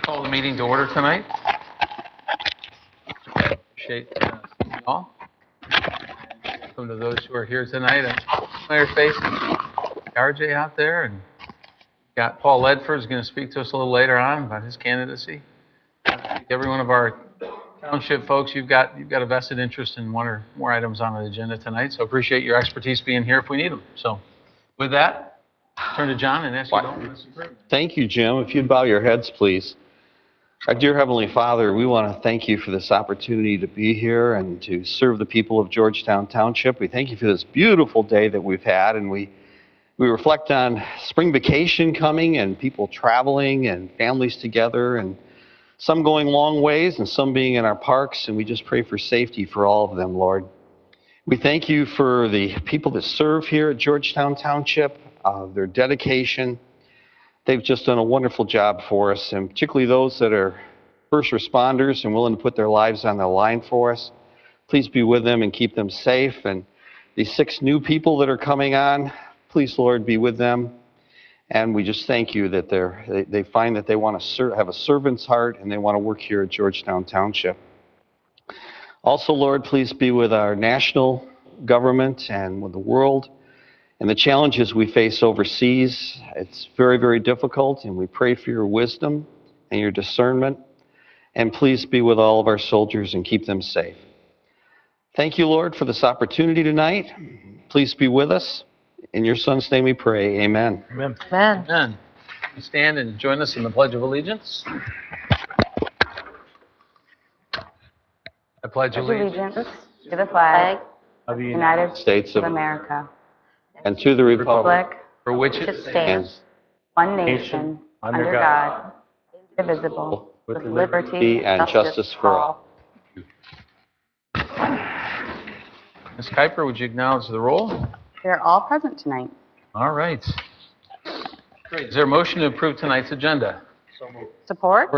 Call the meeting to order tonight. Appreciate seeing you all. Welcome to those who are here tonight. And familiar faces, RJ out there, and got Paul Ledford is going to speak to us a little later on about his candidacy. Every one of our township folks, you've got a vested interest in one or more items on the agenda tonight. So appreciate your expertise being here if we need them. So with that, turn to John and ask you to open us in prayer. Thank you, Jim. If you'd bow your heads, please. Our dear Heavenly Father, we want to thank you for this opportunity to be here and to serve the people of Georgetown Township. We thank you for this beautiful day that we've had, and we reflect on spring vacation coming and people traveling and families together, and some going long ways and some being in our parks, and we just pray for safety for all of them, Lord. We thank you for the people that serve here at Georgetown Township, their dedication. They've just done a wonderful job for us, and particularly those that are first responders and willing to put their lives on the line for us. Please be with them and keep them safe. And these 6 new people that are coming on, please, Lord, be with them. And we just thank you that they find that they want to have a servant's heart and they want to work here at Georgetown Township. Also, Lord, please be with our national government and with the world and the challenges we face overseas. It's very, very difficult, and we pray for your wisdom and your discernment. And please be with all of our soldiers and keep them safe. Thank you, Lord, for this opportunity tonight. Please be with us. In your Son's name we pray. Amen. Amen. Amen. Amen. Stand and join us in the Pledge of Allegiance. I pledge allegiance to the flag of the United States of America and to the republic for which it stands, one nation, under God, indivisible, with liberty and justice for all. Ms. Kuiper, would you acknowledge the roll? They're all present tonight. All right. Great. Is there a motion to approve tonight's agenda? So moved. Support?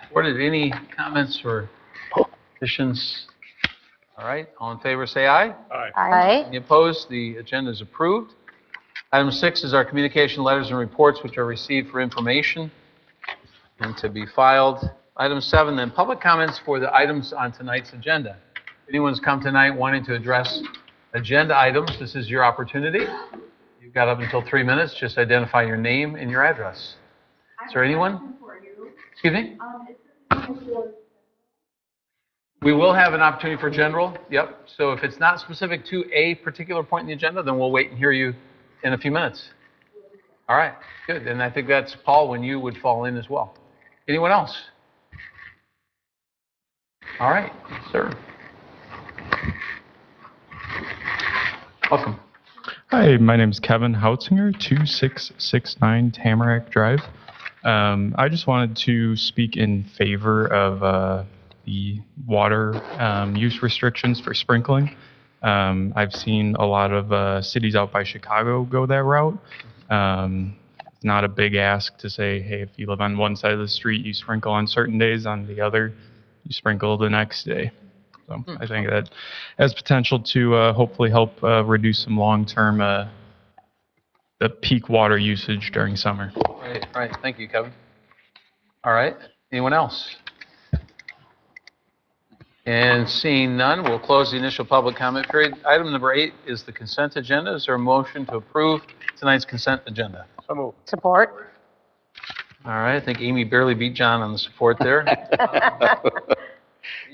Supported. Any comments or additions? All right. All in favor, say aye. Aye. Aye. Any opposed? The agenda is approved. Item 6 is our communication letters and reports, which are received for information and to be filed. Item 7, then, public comments for the items on tonight's agenda. If anyone's come tonight wanting to address agenda items, this is your opportunity. You've got up until 3 minutes. Just identify your name and your address. Is there anyone? Excuse me? We will have an opportunity for general. Yep. So if it's not specific to a particular point in the agenda, then we'll wait and hear you in a few minutes. All right. Good. And I think that's, Paul, when you would fall in as well. Anyone else? All right. Sir. Welcome. Hi, my name is Kevin Houtzinger, 2669 Tamarack Drive. I just wanted to speak in favor of the water use restrictions for sprinkling. I've seen a lot of cities out by Chicago go that route. It's not a big ask to say, hey, if you live on one side of the street, you sprinkle on certain days, on the other, you sprinkle the next day. So I think that has potential to hopefully help reduce some long-term the peak water usage during summer. Right. Thank you, Kevin. All right. Anyone else? And seeing none, we'll close the initial public comment period. Item number 8 is the consent agenda. Is there a motion to approve tonight's consent agenda? So moved. Support? All right. I think Amy barely beat John on the support there.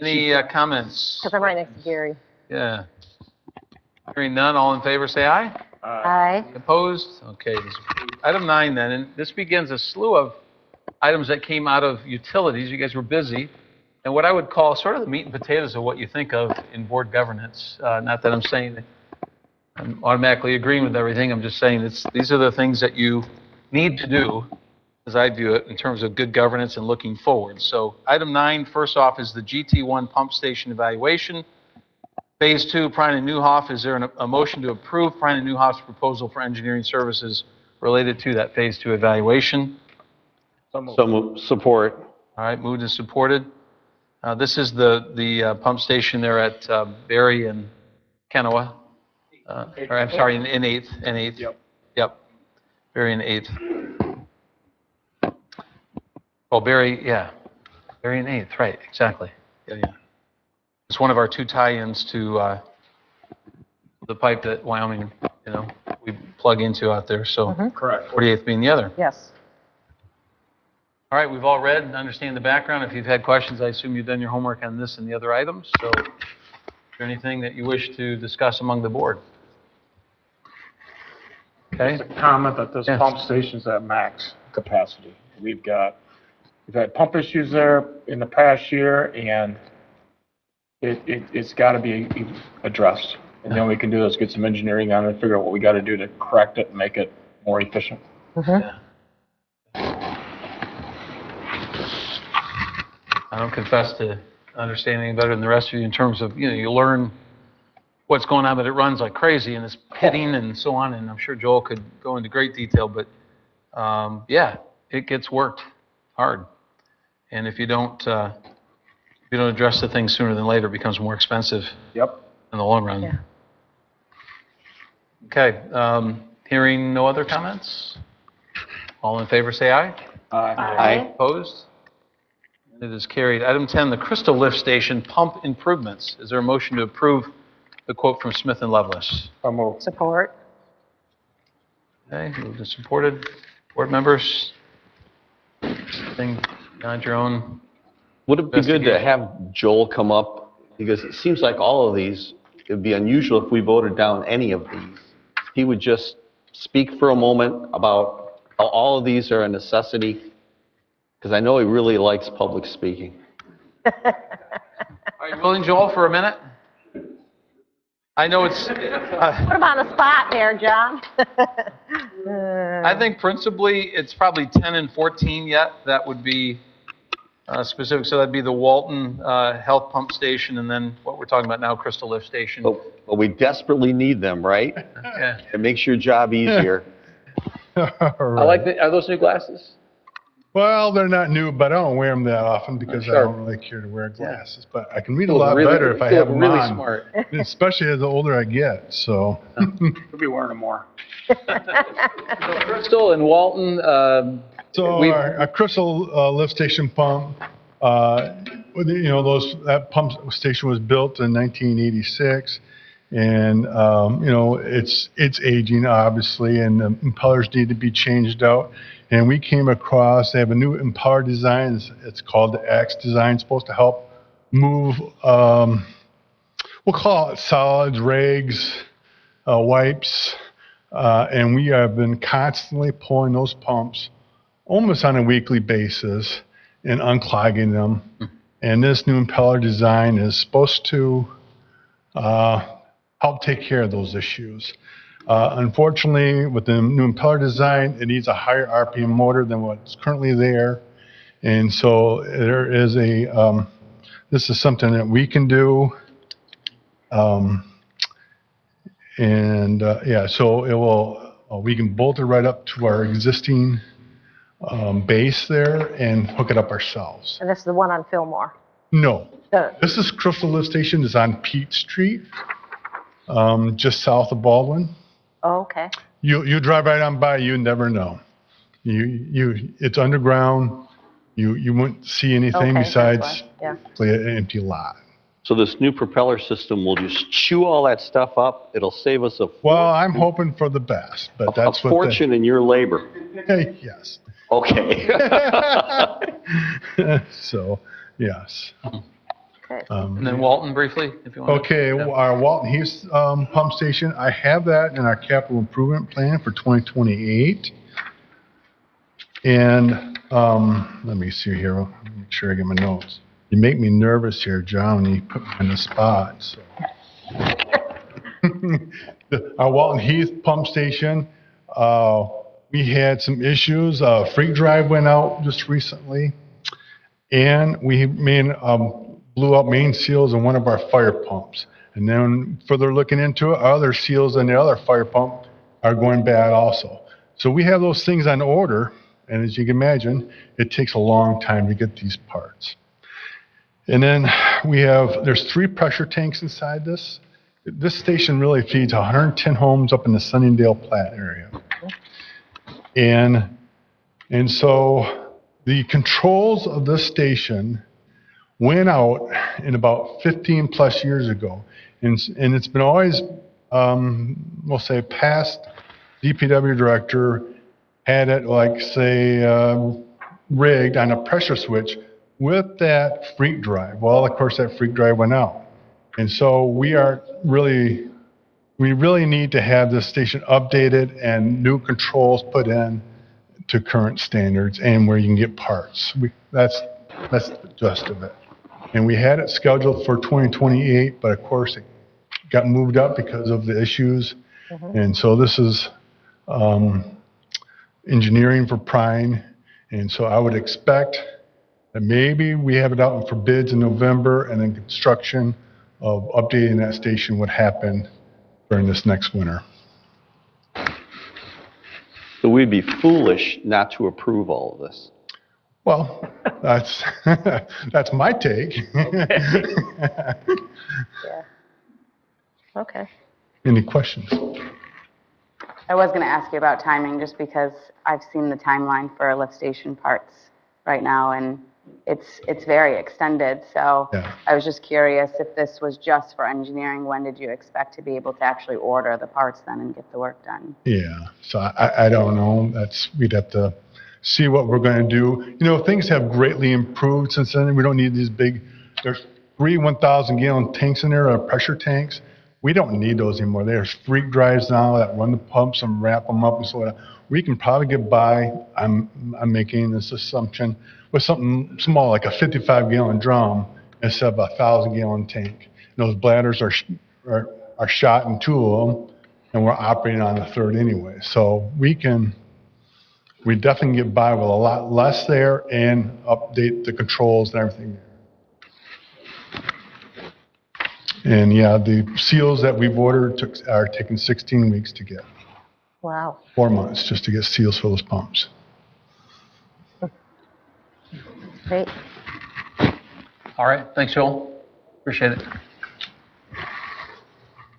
Any comments? Because I'm right next to Gary. Yeah. Hearing none, all in favor say aye. Aye. Opposed? Okay. Item 9 then, and this begins a slew of items that came out of utilities. You guys were busy. And what I would call sort of the meat and potatoes of what you think of in board governance. Not that I'm saying that I'm automatically agreeing with everything. I'm just saying these are the things that you need to do, as I do it, in terms of good governance and looking forward. So item 9, first off, is the GT1 pump station evaluation. Phase 2, Prine and Newhoff. Is there a motion to approve Prine and Newhoff's proposal for engineering services related to that Phase 2 evaluation? So support. All right, moved and supported. This is the pump station there at Berry and Kenowa. Or I'm sorry, in 8th. Yep. Berry and 8th. Oh, Barry, yeah. Barry and 8th, right, exactly. Yeah, yeah. It's one of our 2 tie-ins to the pipe that Wyoming, we plug into out there, so Correct. 48th being the other. Yes. All right, we've all read and understand the background. If you've had questions, I assume you've done your homework on this and the other items. So is there anything that you wish to discuss among the board? Okay. Just a comment that this Yes. pump station's at max capacity. We've had pump issues there in the past year, and it's got to be addressed. And the only we can do is get some engineering on it, figure out what we got to do to correct it and make it more efficient. Yeah. I don't confess to understanding better than the rest of you in terms of, you learn what's going on, but it runs like crazy and it's pitting and so on. And I'm sure Joel could go into great detail, but yeah, it gets worked hard. And if you don't address the thing sooner than later, it becomes more expensive Yep. in the long run. Yeah. Okay, hearing no other comments? All in favor, say aye. Aye. Opposed? It is carried. Item 10, the Crystal Lift Station pump improvements. Is there a motion to approve the quote from Smith and Lovelace? I'll move. Support. Okay, moved and supported. Board members? Anything beyond your own? Would it be good to have Joel come up? Because it seems like all of these, it'd be unusual if we voted down any of these. He would just speak for a moment about how all of these are a necessity, because I know he really likes public speaking. Are you willing, Joel, for a minute? I know it's, Put him on the spot there, John. I think principally it's probably 10 and 14 yet. That would be specific. So that'd be the Walton Health Pump Station and then what we're talking about now, Crystal Lift Station. But we desperately need them, right? Yeah. It makes your job easier. I like the, are those new glasses? Well, they're not new, but I don't wear them that often because I Sure. don't really care to wear glasses. But I can read a You look lot really- better if I you have look them really on, smart. especially as the older I get. So, We'll be wearing them more. So Crystal and Walton, so we've- our Crystal lift station pump, that pump station was built in 1986, and it's aging obviously, and the impellers need to be changed out. And we came across, they have a new impeller design. It's called the X design. It's supposed to help move, we'll call it solids, rags, wipes. And we have been constantly pulling those pumps almost on a weekly basis and unclogging them. And this new impeller design is supposed to help take care of those issues. Unfortunately, with the new impeller design, it needs a higher RPM motor than what's currently there. And so there is this is something that we can do. So it will, we can bolt it right up to our existing base there and hook it up ourselves. And this is the one on Fillmore. No, The- this is Crystal Lift Station. It's on Pete Street, just south of Baldwin. Oh, okay. You drive right on by, you never know. It's underground. You wouldn't see anything Okay, besides that's why. Yeah. an empty lot. So this new propeller system will just chew all that stuff up. It'll save us Well, I'm hoping for the best, but that's a fortune in your labor. Yes. Okay. So, yes. Okay. and then Walton briefly, if you want. Okay, our Walton Heath pump station, I have that in our capital improvement plan for 2028. And let me see here, make sure I get my notes. You make me nervous here, John, when you put me on the spot. So. Our Walton Heath pump station, we had some issues. Freight drive went out just recently, and we blew up main seals in one of our fire pumps. And then further looking into it, other seals in the other fire pump are going bad also. So we have those things on order, and as you can imagine, it takes a long time to get these parts. And then there's 3 pressure tanks inside this. This station really feeds 110 homes up in the Sunningdale Platte area. And so The controls of this station went out in about 15 plus years ago. And it's been always, we'll say, past DPW director had it like, say, rigged on a pressure switch with that freak drive. Well, of course, that freak drive went out. And so we really need to have this station updated and new controls put in to current standards and where you can get parts. That's the gist of it. And we had it scheduled for 2028, but of course it got moved up because of the issues. And so this is engineering for Prime. And so I would expect that maybe we have it out for bids in November, and then construction of updating that station would happen during this next winter. So we'd be foolish not to approve all of this. Well, that's that's my take. Yeah. Okay. Any questions? I was going to ask you about timing just because I've seen the timeline for lift station parts right now, and it's very extended. So Yeah. I was just curious if this was just for engineering. When did you expect to be able to actually order the parts then and get the work done? Yeah, so I don't know. We'd have to see what we're going to do. You know, things have greatly improved since then. We don't need these big, there's 3 1,000-gallon tanks in there, pressure tanks. We don't need those anymore. There's freak drives now that run the pumps and wrap them up and so on. We can probably get by, I'm making this assumption, with something small like a 55-gallon drum instead of a 1,000-gallon tank. And those bladders are shot in 2 of them, and we're operating on the 3rd anyway. So we definitely get by with a lot less there and update the controls and everything there. And yeah, the seals that we've ordered are taking 16 weeks to get. Wow. 4 months just to get seals for those pumps. Great. All right, thanks, Joel. Appreciate it.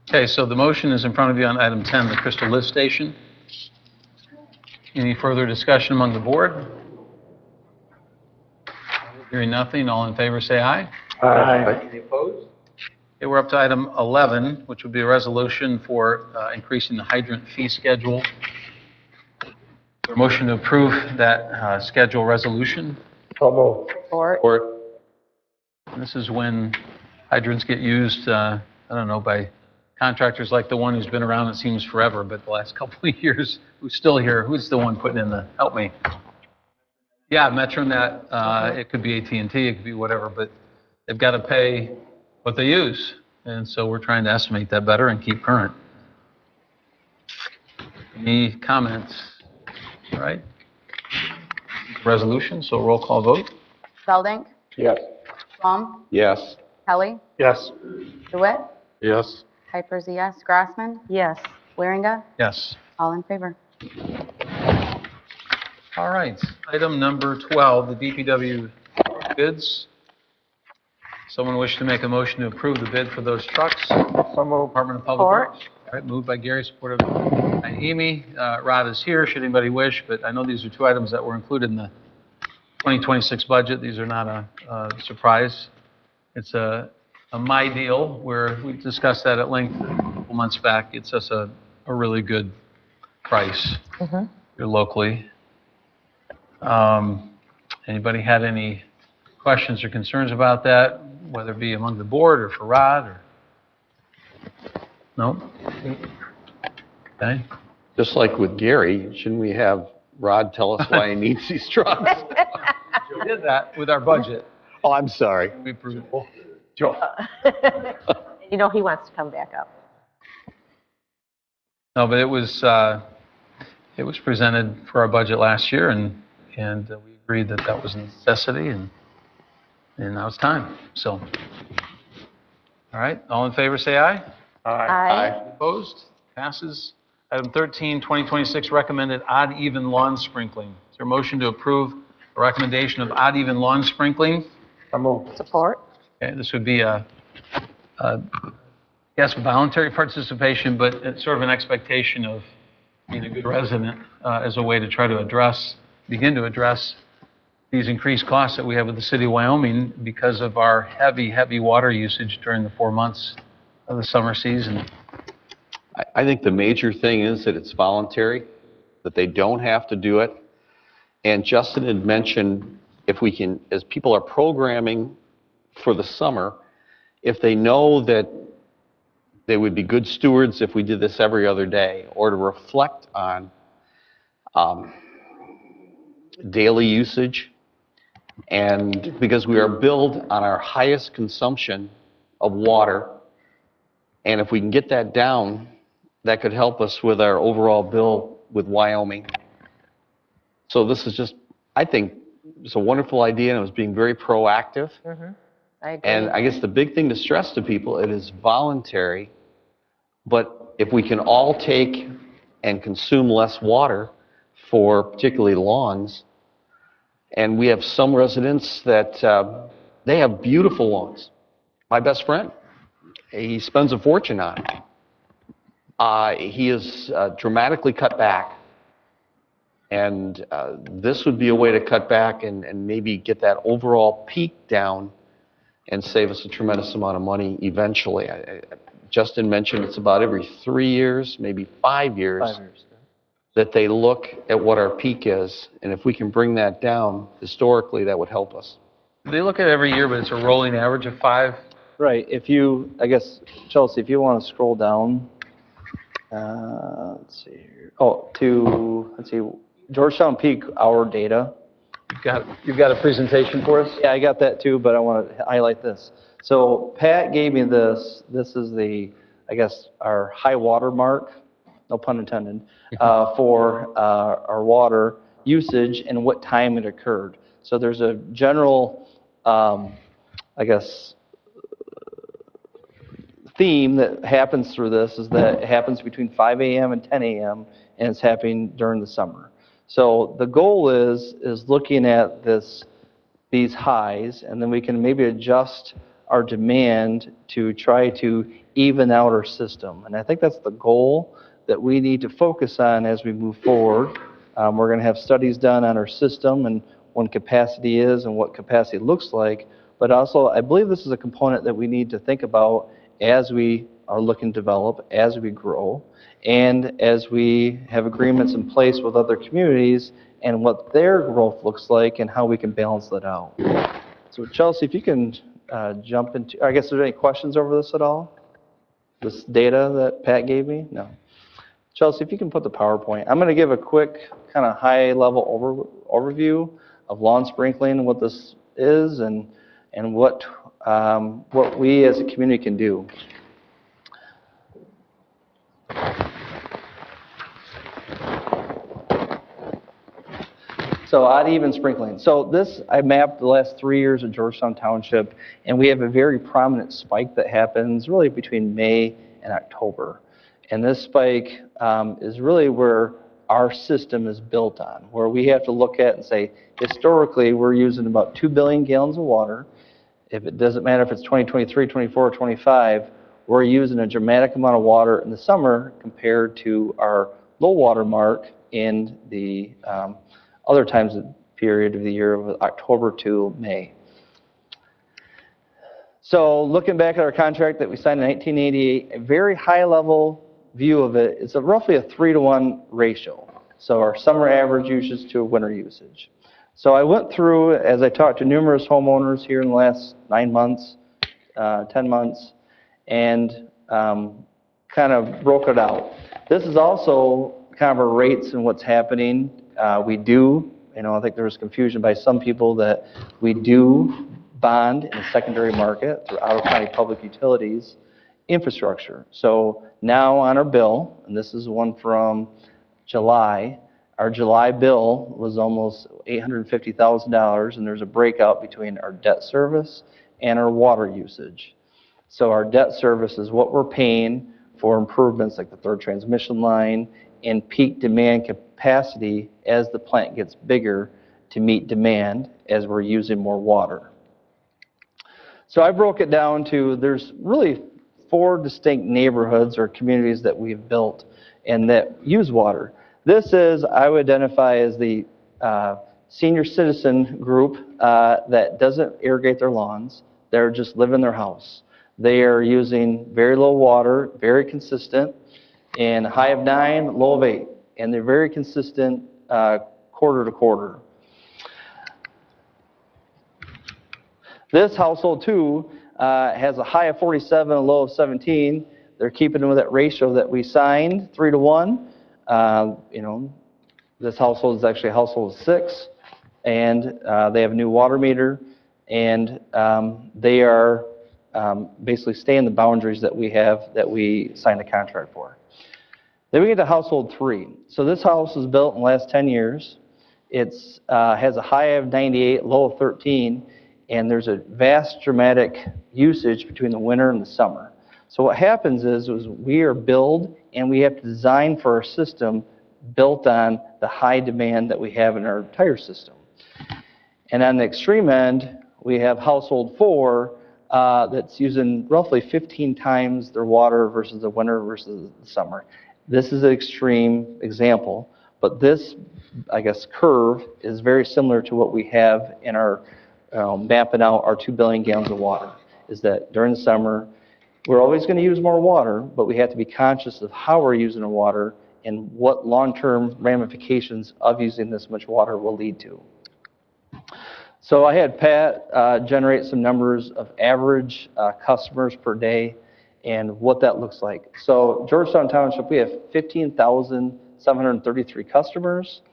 Okay, so the motion is in front of you on item 10, the Crystal Lift Station. Any further discussion among the board? Hearing nothing, all in favor say aye. Aye. Any opposed? Okay, we're up to item 11, which would be a resolution for increasing the hydrant fee schedule. A motion to approve that schedule resolution. So moved. Support. Or And this is when hydrants get used, I don't know, by contractors like the one who's been around, it seems forever, but the last couple of years, who's still here, who's the one putting in the, help me. Yeah, Metronet, it could be AT&T, it could be whatever, but they've got to pay what they use. And so we're trying to estimate that better and keep current. Any comments? All right. Resolution, so roll call vote. Belding? Yes. Plum? yes. Kelly? Yes. DeWitt? Yes. Piper's a yes. Grassman? Yes. Waringa? Yes. All in favor? All right, item number 12, the DPW bids. Someone wish to make a motion to approve the bid for those trucks? So moved. Department of Public Support. Works. All right, moved by Gary, supported by Amy. Rod is here, should anybody wish, but I know these are 2 items that were included in the 2026 budget. These are not a surprise. It's a my deal where we discussed that at length a couple months back. It's us a really good price here locally. Anybody had any questions or concerns about that, whether it be among the board or for Rod or? No? Okay. Just like with Gary, shouldn't we have Rod tell us why he needs these trucks? We did that with our budget. Oh, I'm sorry. We approved it. Joe. You know he wants to come back up. No, but it was presented for our budget last year, and we agreed that that was a necessity, and now it's time. So, all right, all in favor, say aye. Aye. Opposed? Passes. Item 13, 2026 recommended odd even lawn sprinkling. Is there a motion to approve a recommendation of odd even lawn sprinkling? So moved. Support. Okay, this would be yes, voluntary participation, but it's sort of an expectation of being a good resident as a way to try to begin to address these increased costs that we have with the city of Wyoming because of our heavy, heavy water usage during the 4 months of the summer season. I think the major thing is that it's voluntary, that they don't have to do it. And Justin had mentioned if we can, as people are programming for the summer, if they know that they would be good stewards if we did this every other day, or to reflect on daily usage. And because we are billed on our highest consumption of water, and if we can get that down, that could help us with our overall bill with Wyoming. So this is just, I think, it's a wonderful idea, and it was being very proactive. I agree. And I guess the big thing to stress to people, it is voluntary, but if we can all take and consume less water for particularly lawns, and we have some residents that they have beautiful lawns. My best friend, he spends a fortune on it. He is dramatically cut back, and this would be a way to cut back and maybe get that overall peak down and save us a tremendous amount of money eventually. Justin mentioned it's about every 3 years, maybe 5 years. 5 years. That they look at what our peak is, and if we can bring that down historically, that would help us. They look at it every year, but it's a rolling average of 5. Right. If you, I guess, Chelsea, if you want to scroll down, let's see here. Oh, let's see, Georgetown Peak hour data. You've got a presentation for us? Yeah, I got that too, but I want to highlight this. So Pat gave me this. This is the, I guess, our high water mark, no pun intended, for our water usage and what time it occurred. So there's a general, I guess, theme that happens through this is that it happens between 5 a.m. and 10 a.m. and it's happening during the summer. So the goal is looking at these highs, and then we can maybe adjust our demand to try to even out our system. And I think that's the goal that we need to focus on as we move forward. We're going to have studies done on our system and what capacity is and what capacity looks like. But also, I believe this is a component that we need to think about as we are looking to develop, as we grow, and as we have agreements in place with other communities and what their growth looks like and how we can balance that out. So Chelsea, if you can jump into, I guess, are there any questions over this at all? This data that Pat gave me? No. Chelsea, if you can put the PowerPoint. I'm going to give a quick kind of high-level overview of lawn sprinkling and what this is and what we as a community can do. So odd even sprinkling. So this, I mapped the last 3 years of Georgetown Township, and we have a very prominent spike that happens really between May and October. And this spike is really where our system is built on, where we have to look at and say, historically, we're using about 2 billion gallons of water. If it doesn't matter if it's 2023, 24, or 25, we're using a dramatic amount of water in the summer compared to our low water mark in the other times of period of the year of October to May. So looking back at our contract that we signed in 1988, a very high level view of it, it's roughly a 3-to-1 ratio. So our summer average usage to winter usage. So I went through, as I talked to numerous homeowners here in the last 9 months, 10 months, and kind of broke it out. This is also kind of our rates and what's happening. We do, I think there was confusion by some people that we do bond in the secondary market through out-of-county public utilities infrastructure. So now on our bill, and this is one from July, our July bill was almost $850,000, and there's a breakout between our debt service and our water usage. So our debt service is what we're paying for improvements like the third transmission line and peak demand capacity as the plant gets bigger to meet demand as we're using more water. So I broke it down to, there's really 4 distinct neighborhoods or communities that we've built and that use water. This is, I would identify as the senior citizen group that doesn't irrigate their lawns. They're just live in their house. They are using very low water, very consistent, and high of 9, low of 8. And they're very consistent quarter to quarter. This household, too, has a high of 47 and a low of 17. They're keeping with that ratio that we signed, 3 to 1. This household is actually a household of 6, and they have a new water meter, and they are basically staying the boundaries that we have, that we signed a contract for. Then we get to household 3. So this house was built in the last 10 years. It has a high of 98, low of 13, and there's a vast dramatic usage between the winter and the summer. So what happens is we are billed, and we have to design for our system built on the high demand that we have in our entire system. And on the extreme end, we have household 4 that's using roughly 15 times their water versus the winter versus the summer. This is an extreme example, but this, I guess, curve is very similar to what we have in our mapping out our 2 billion gallons of water, is that during the summer, we're always going to use more water, but we have to be conscious of how we're using the water and what long-term ramifications of using this much water will lead to. So I had Pat generate some numbers of average customers per day and what that looks like. So Georgetown Township, we have 15,733 customers.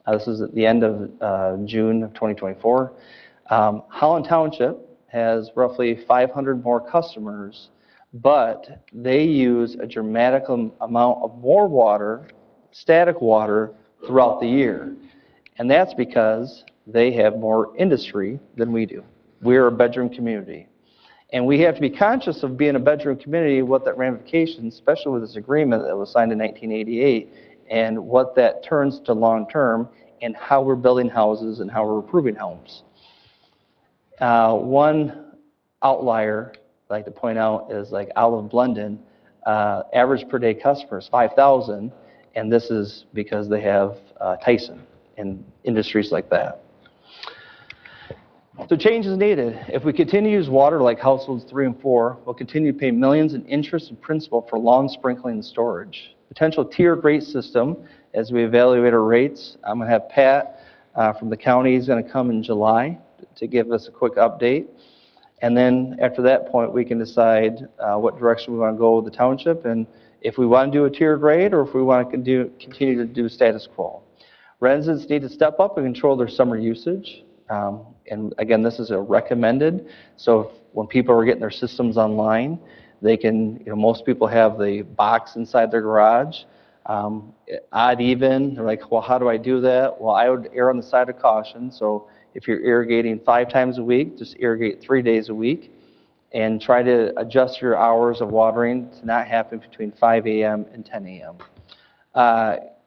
This is at the end of June of 2024. Holland Township has roughly 500 more customers, but they use a dramatic amount of more water, static water, throughout the year. And that's because they have more industry than we do. We're a bedroom community. And we have to be conscious of being a bedroom community, what that ramifications, especially with this agreement that was signed in 1988, and what that turns to long term, and how we're building houses and how we're improving homes. One outlier I'd like to point out is like Olive Blendon, average per day customers, 5,000, and this is because they have Tyson and industries like that. So change is needed. If we continue to use water like households 3 and 4, we'll continue to pay millions in interest and principal for lawn sprinkling and storage. Potential tiered rate system, as we evaluate our rates, I'm going to have Pat from the county is going to come in July to give us a quick update. And then after that point, we can decide what direction we want to go with the township, and if we want to do a tiered rate or if we want to continue to do status quo. Residents need to step up and control their summer usage. And again, this is a recommended. So when people are getting their systems online, they can, most people have the box inside their garage. Odd even, they're like, well, how do I do that? Well, I would err on the side of caution. So if you're irrigating 5 times a week, just irrigate 3 days a week and try to adjust your hours of watering to not happen between 5 a.m. and 10 a.m.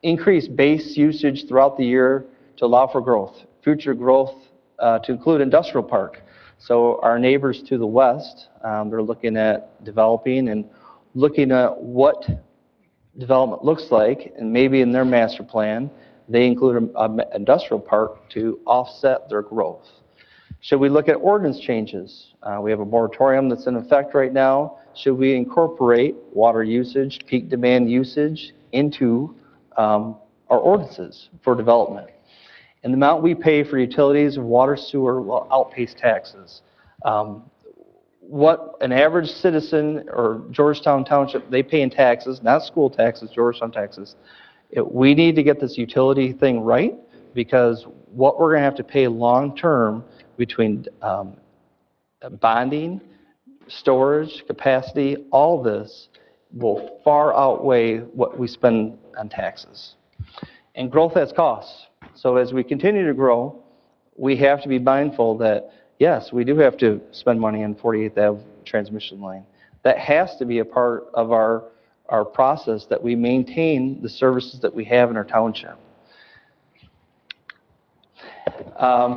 Increase base usage throughout the year to allow for growth, future growth to include industrial park. So our neighbors to the west, they're looking at developing and looking at what development looks like, and maybe in their master plan, they include an industrial park to offset their growth. Should we look at ordinance changes? We have a moratorium that's in effect right now. Should we incorporate water usage, peak demand usage into our ordinances for development? And the amount we pay for utilities and water, sewer will outpace taxes. What an average citizen or Georgetown Township, they pay in taxes, not school taxes, Georgetown taxes. We need to get this utility thing right, because what we're going to have to pay long term between bonding, storage, capacity, all this will far outweigh what we spend on taxes. And growth has costs. So as we continue to grow, we have to be mindful that, yes, we do have to spend money on 48th Ave transmission line. That has to be a part of our process, that we maintain the services that we have in our township.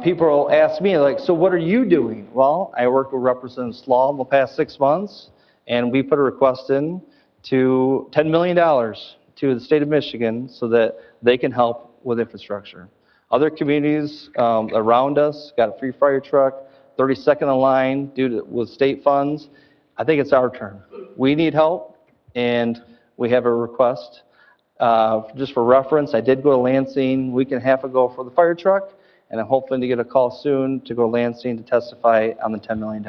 People will ask me, like, so what are you doing? Well, I worked with Representative Slaw in the past 6 months, and we put a request in to $10 million to the state of Michigan so that they can help with infrastructure. Other communities around us got a free fire truck, 32nd in line with state funds. I think it's our turn. We need help, and we have a request. Just for reference, I did go to Lansing a week and a half ago for the fire truck, and I'm hoping to get a call soon to go to Lansing to testify on the $10 million.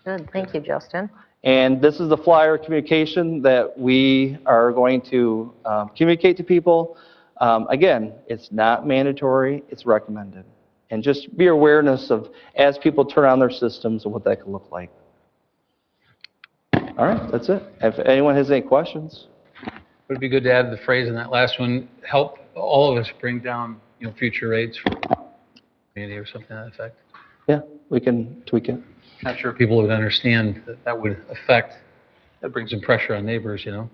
Good, thank you, Justin. And this is the flyer communication that we are going to communicate to people. Again, it's not mandatory, it's recommended. And just be awareness of, as people turn on their systems, of what that could look like. All right, that's it. If anyone has any questions. Would it be good to add the phrase in that last one, help all of us bring down, future rates for community or something to that effect? Yeah, we can tweak it. Not sure people would understand that would affect, that brings some pressure on neighbors, You're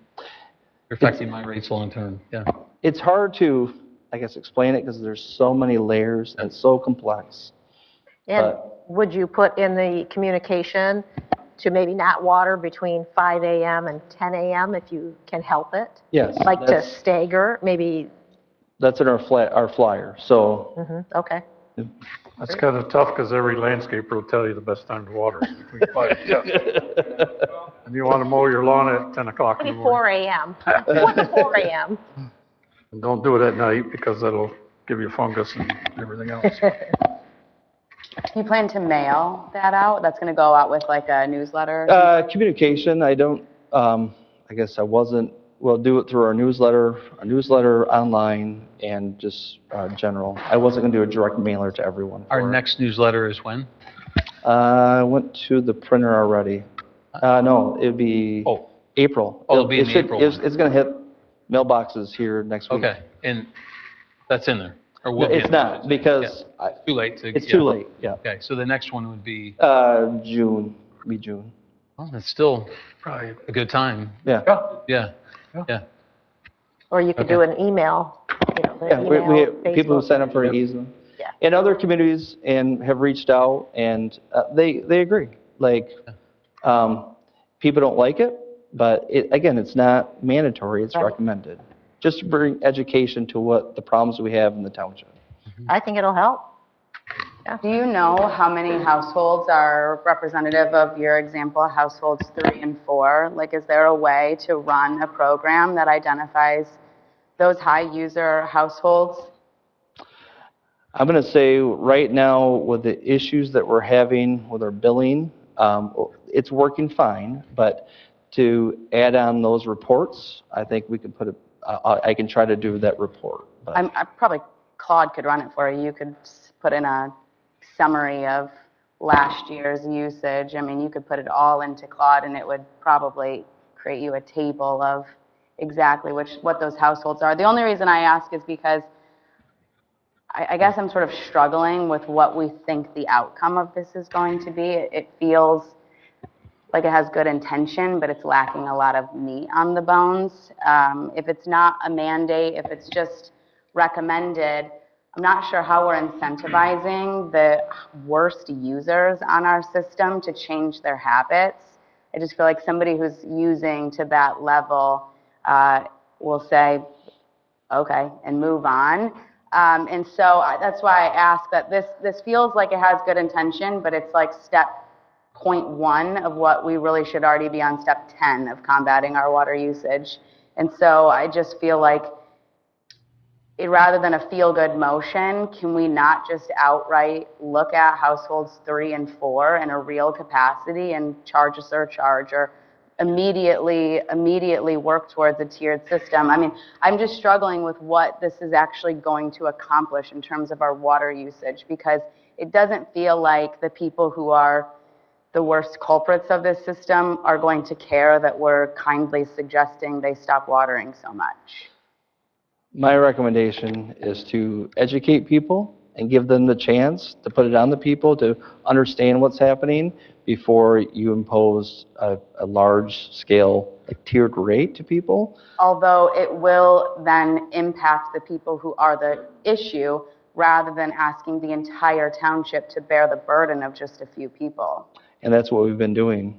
affecting my rates long term, yeah. It's hard to, I guess, explain it because there's so many layers and it's so complex. And would you put in the communication to maybe not water between 5 a.m. and 10 a.m. if you can help it? Yes. Like to stagger, maybe? That's in our flyer, so. Okay. That's kind of tough because every landscaper will tell you the best time to water is between 5 and 10. And you want to mow your lawn at 10 o'clock in the Maybe morning. 4 a.m. What's 4 a.m.? And don't do it at night because that'll give you fungus and everything else. You plan to mail that out? That's going to go out with like a newsletter? Communication, I don't, I guess I wasn't, we'll do it through our newsletter online, and just general. I wasn't going to do a direct mailer to everyone. Our next newsletter is when? I went to the printer already. No, it'd be April. It'll be in April. It's going to hit mailboxes here next week. Okay, and that's in there? Or No, will be it's in there? not, because Too late to. it's too late, yeah. Okay, so the next one would be, June. well, that's still probably a good time. Yeah. Yeah, yeah. Or you could do an email, the Yeah, email, we have people who Facebook. sign up for an easement. Yeah. And other communities and have reached out, and they agree. Like, people don't like it, but again, it's not mandatory, it's recommended. Just to bring education to what the problems we have in the township. I think it'll help. Do you know how many households are representative of your example, households 3 and 4? Like, is there a way to run a program that identifies those high user households? I'm going to say right now, with the issues that we're having with our billing, it's working fine, but to add on those reports, I think we could put I can try to do that report. But. I probably, Claude could run it for you. You could put in a summary of last year's usage. I mean, you could put it all into Claude, and it would probably create you a table of exactly what those households are. The only reason I ask is because I guess I'm sort of struggling with what we think the outcome of this is going to be. It feels like it has good intention, but it's lacking a lot of meat on the bones. If it's not a mandate, if it's just recommended, I'm not sure how we're incentivizing the worst users on our system to change their habits. I just feel like somebody who's using to that level will say, okay, and move on. And so that's why I ask that this feels like it has good intention, but it's like step 0.1 of what we really should already be on step 10 of combating our water usage. And so I just feel like rather than a feel-good motion, can we not just outright look at households 3 and 4 in a real capacity and charge a surcharge, or immediately work towards a tiered system? I mean, I'm just struggling with what this is actually going to accomplish in terms of our water usage, because it doesn't feel like the people who are the worst culprits of this system are going to care that we're kindly suggesting they stop watering so much. My recommendation is to educate people and give them the chance to put it on the people to understand what's happening before you impose a large-scale tiered rate to people. Although it will then impact the people who are the issue, rather than asking the entire township to bear the burden of just a few people. And that's what we've been doing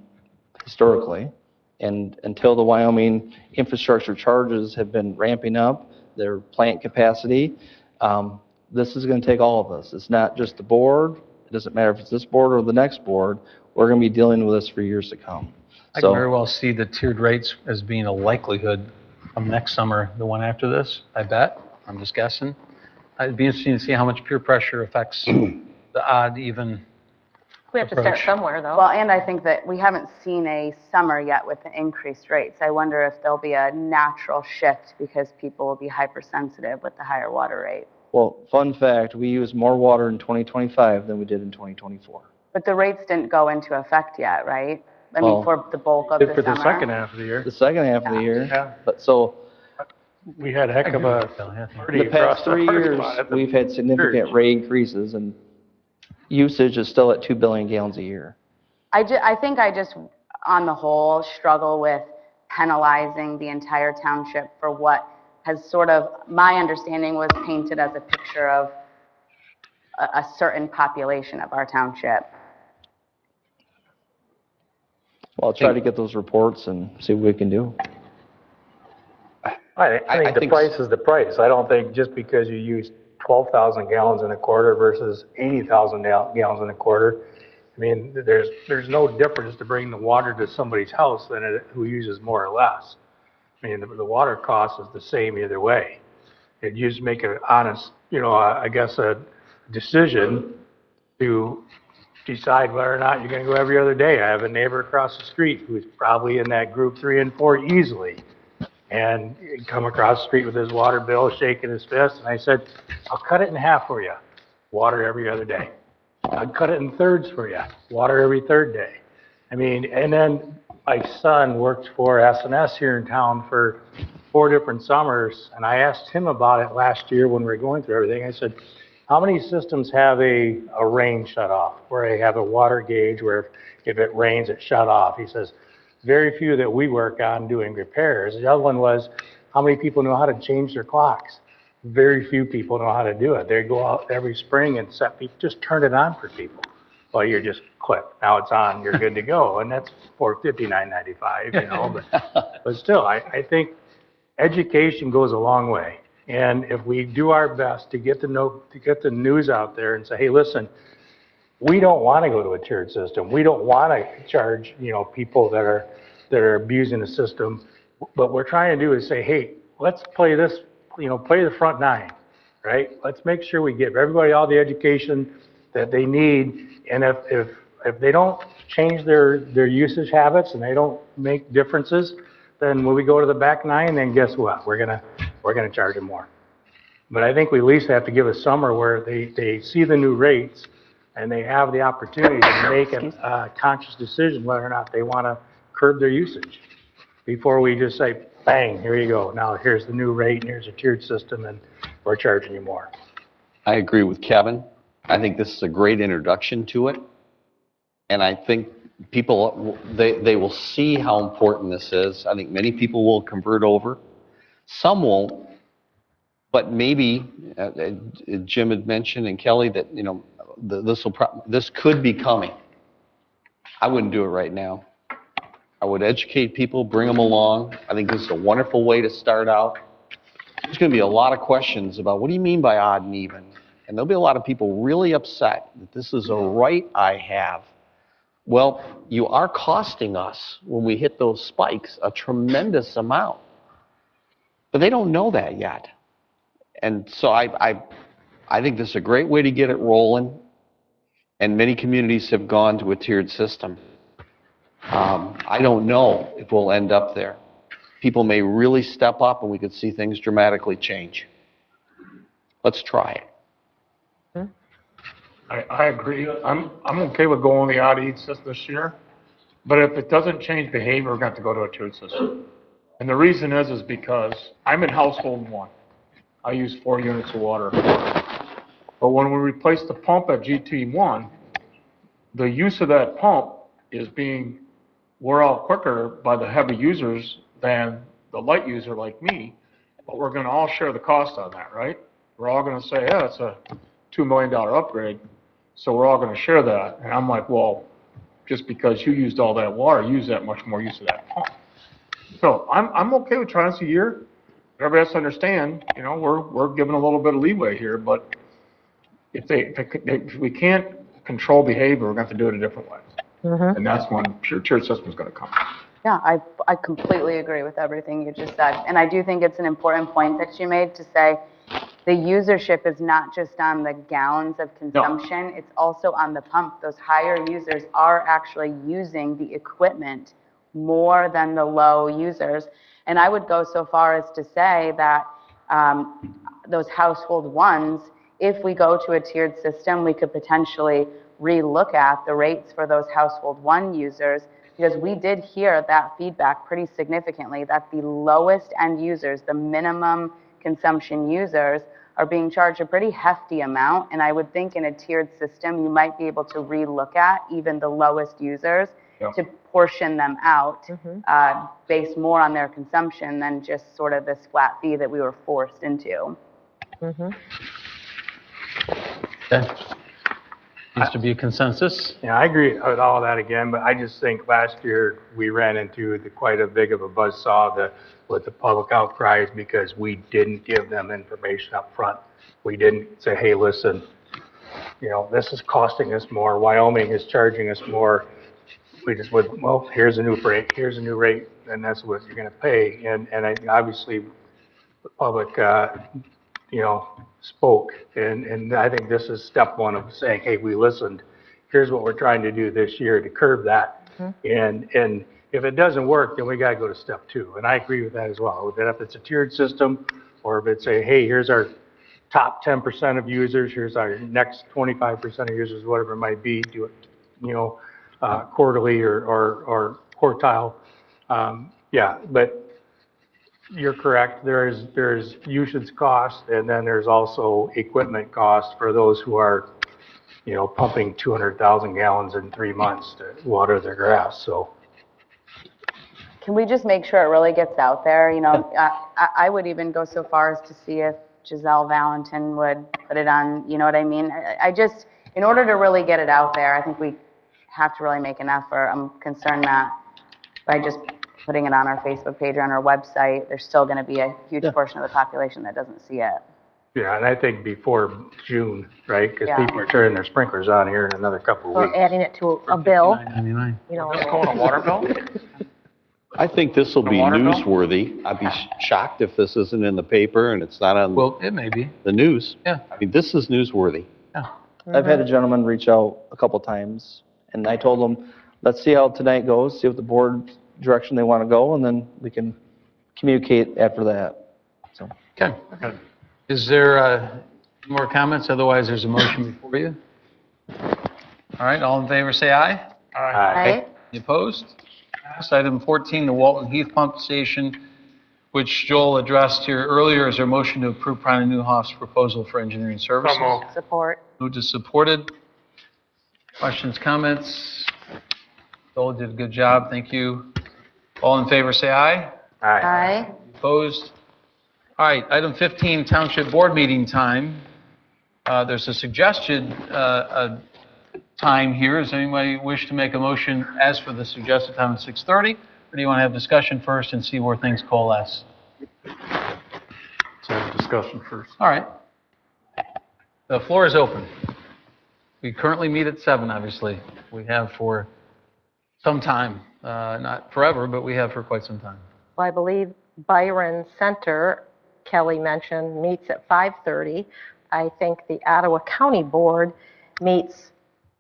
historically. And until the Wyoming infrastructure charges have been ramping up their plant capacity, This is going to take all of us. It's not just the board. It doesn't matter if it's this board or the next board. We're going to be dealing with this for years to come. I can very well see the tiered rates as being a likelihood of next summer, the one after this, I bet. I'm just guessing. It'd be interesting to see how much peer pressure affects the odd, even. We have to start somewhere, though. Well, and I think that we haven't seen a summer yet with the increased rates. I wonder if there'll be a natural shift because people will be hypersensitive with the higher water rate. Well, fun fact, we use more water in 2025 than we did in 2024. But the rates didn't go into effect yet, right? I mean, Well, for the bulk of the For the summer. second half of the year, The second half of the year. Yeah. But so we had a heck of a party the past across 3 parking years, lot at the we've had significant church. rate increases, and usage is still at 2 billion gallons a year. I think I just, on the whole, struggle with penalizing the entire township for what has sort of, my understanding was painted as a picture of a certain population of our township. Well, I'll try to get those reports and see what we can do. I think the price is the price. I don't think just because you use 12,000 gallons in a quarter versus 80,000 gallons in a quarter, I mean, there's no difference to bring the water to somebody's house than who uses more or less. I mean, the water cost is the same either way. You just make an honest, I guess, a decision to decide whether or not you're going to go every other day. I have a neighbor across the street who's probably in that group 3 and 4 easily. And he'd come across the street with his water bill, shaking his fist, and I said, I'll cut it in half for you. Water every other day. I'd cut it in thirds for you. Water every third day. I mean, and then my son worked for S&S here in town for 4 different summers, and I asked him about it last year when we were going through everything. I said, how many systems have a rain shut off, where they have a water gauge where if it rains, it's shut off? He says, very few that we work on doing repairs. The other one was, how many people know how to change their clocks? Very few people know how to do it. They go out every spring and just turn it on for people. Well, you're just click. Now it's on. You're good to go. And that's for $59.95, but still, I think education goes a long way. And if we do our best to get the news out there and say, hey, listen, we don't want to go to a tiered system. We don't want to charge, people that are abusing the system. What we're trying to do is say, hey, let's play this, play the front 9, right? Let's make sure we give everybody all the education that they need. And if they don't change their usage habits and they don't make differences, then when we go to the back 9, then guess what? We're gonna charge them more. But I think we at least have to give a summer where they see the new rates and they have the opportunity to make a conscious decision whether or not they want to curb their usage before we just say, bang, here you go. Now here's the new rate and here's a tiered system and we're charging you more. I agree with Kevin. I think this is a great introduction to it. And I think people, they will see how important this is. I think many people will convert over. Some won't. But maybe, Jim had mentioned and Kelly that, this could be coming. I wouldn't do it right now. I would educate people, bring them along. I think this is a wonderful way to start out. There's going to be a lot of questions about what do you mean by odd and even? And there'll be a lot of people really upset that this is a right I have. Well, you are costing us, when we hit those spikes, a tremendous amount. But they don't know that yet. And so I think this is a great way to get it rolling. And many communities have gone to a tiered system. I don't know if we'll end up there. People may really step up and we could see things dramatically change. Let's try it. I agree. I'm okay with going the odd eats this year. But if it doesn't change behavior, we're going to have to go to a tiered system. And the reason is because I'm in household 1. I use 4 units of water. But when we replace the pump at GT1, the use of that pump is being wore out quicker by the heavy users than the light user like me. But we're going to all share the cost on that, right? We're all going to say, yeah, it's a $2 million upgrade. So we're all going to share that. And I'm like, well, just because you used all that water, use that much more use of that pump. So I'm okay with trying this a year. Everybody has to understand, we're giving a little bit of leeway here, but if we can't control behavior, we're going to have to do it a different way. Mm-hmm. And that's when pure tier system is going to come. Yeah, I completely agree with everything you just said. And I do think it's an important point that you made to say the usership is not just on the gallons of consumption, it's also on the pump. Those higher users are actually using the equipment more than the low users. And I would go so far as to say that those household ones, if we go to a tiered system, we could potentially relook at the rates for those household one users, because we did hear that feedback pretty significantly that the lowest end users, the minimum consumption users, are being charged a pretty hefty amount. And I would think in a tiered system, you might be able to relook at even the lowest users to portion them out based more on their consumption than just sort of this flat fee that we were forced into. Mm-hmm. Okay. Seems to be a consensus. Yeah, I agree with all that again, but I just think last year we ran into quite a big of a buzzsaw with the public outcries because we didn't give them information up front. We didn't say, hey, listen, this is costing us more. Wyoming is charging us more. We just would, well, here's a new rate, and that's what you're going to pay. And obviously, the public, spoke, and I think this is step one of saying, hey, we listened. Here's what we're trying to do this year to curb that. And if it doesn't work, then we got to go to step two. And I agree with that as well. That if it's a tiered system, or if it's hey, here's our top 10% of users, here's our next 25% of users, whatever it might be, do it, quarterly or quartile. But you're correct. There's usage cost, and then there's also equipment cost for those who are, pumping 200,000 gallons in 3 months to water their grass. So, Can we just make sure it really gets out there? I would even go so far as to see if Giselle Valentin would put it on, you know what I mean? I just, in order to really get it out there, I think we have to really make an effort. I'm concerned that by just putting it on our Facebook page or on our website, there's still going to be a huge portion of the population that doesn't see it. yeah, and I think before June, right? Because Yeah. people are turning their sprinklers on here in another couple of Or weeks. adding it to a bill, $59.99. Just going to water bill? I think this will be water bill? newsworthy. I'd be shocked if this isn't in the paper and it's not on Well, it may be. the news. Yeah. I mean, this is newsworthy. I've had a gentleman reach out a couple times, and I told him, let's see how tonight goes, see what the board direction they want to go, and then we can communicate after that. So, Okay. Is there more comments? Otherwise, there's a motion before you. All right, all in favor, say aye. Right? Any opposed? Passed. Item 14, the Walton Heath Pump Station, which Joel addressed here earlier. Is there a motion to approve Prina Newhoff's proposal for engineering services? support. Moved and supported. Questions, comments? Joel did a good job. Thank you. All in favor, say aye. Aye. Opposed? All right, item 15, Township Board meeting time. There's a suggested time here. Does anybody wish to make a motion as for the suggested time of 6:30? Or do you want to have discussion first and see where things coalesce? Let's have a discussion first. All right. The floor is open. We currently meet at 7, obviously. We have for some time, not forever, but we have for quite some time. Well, I believe Byron Center, Kelly mentioned, meets at 5:30. I think the Ottawa County Board meets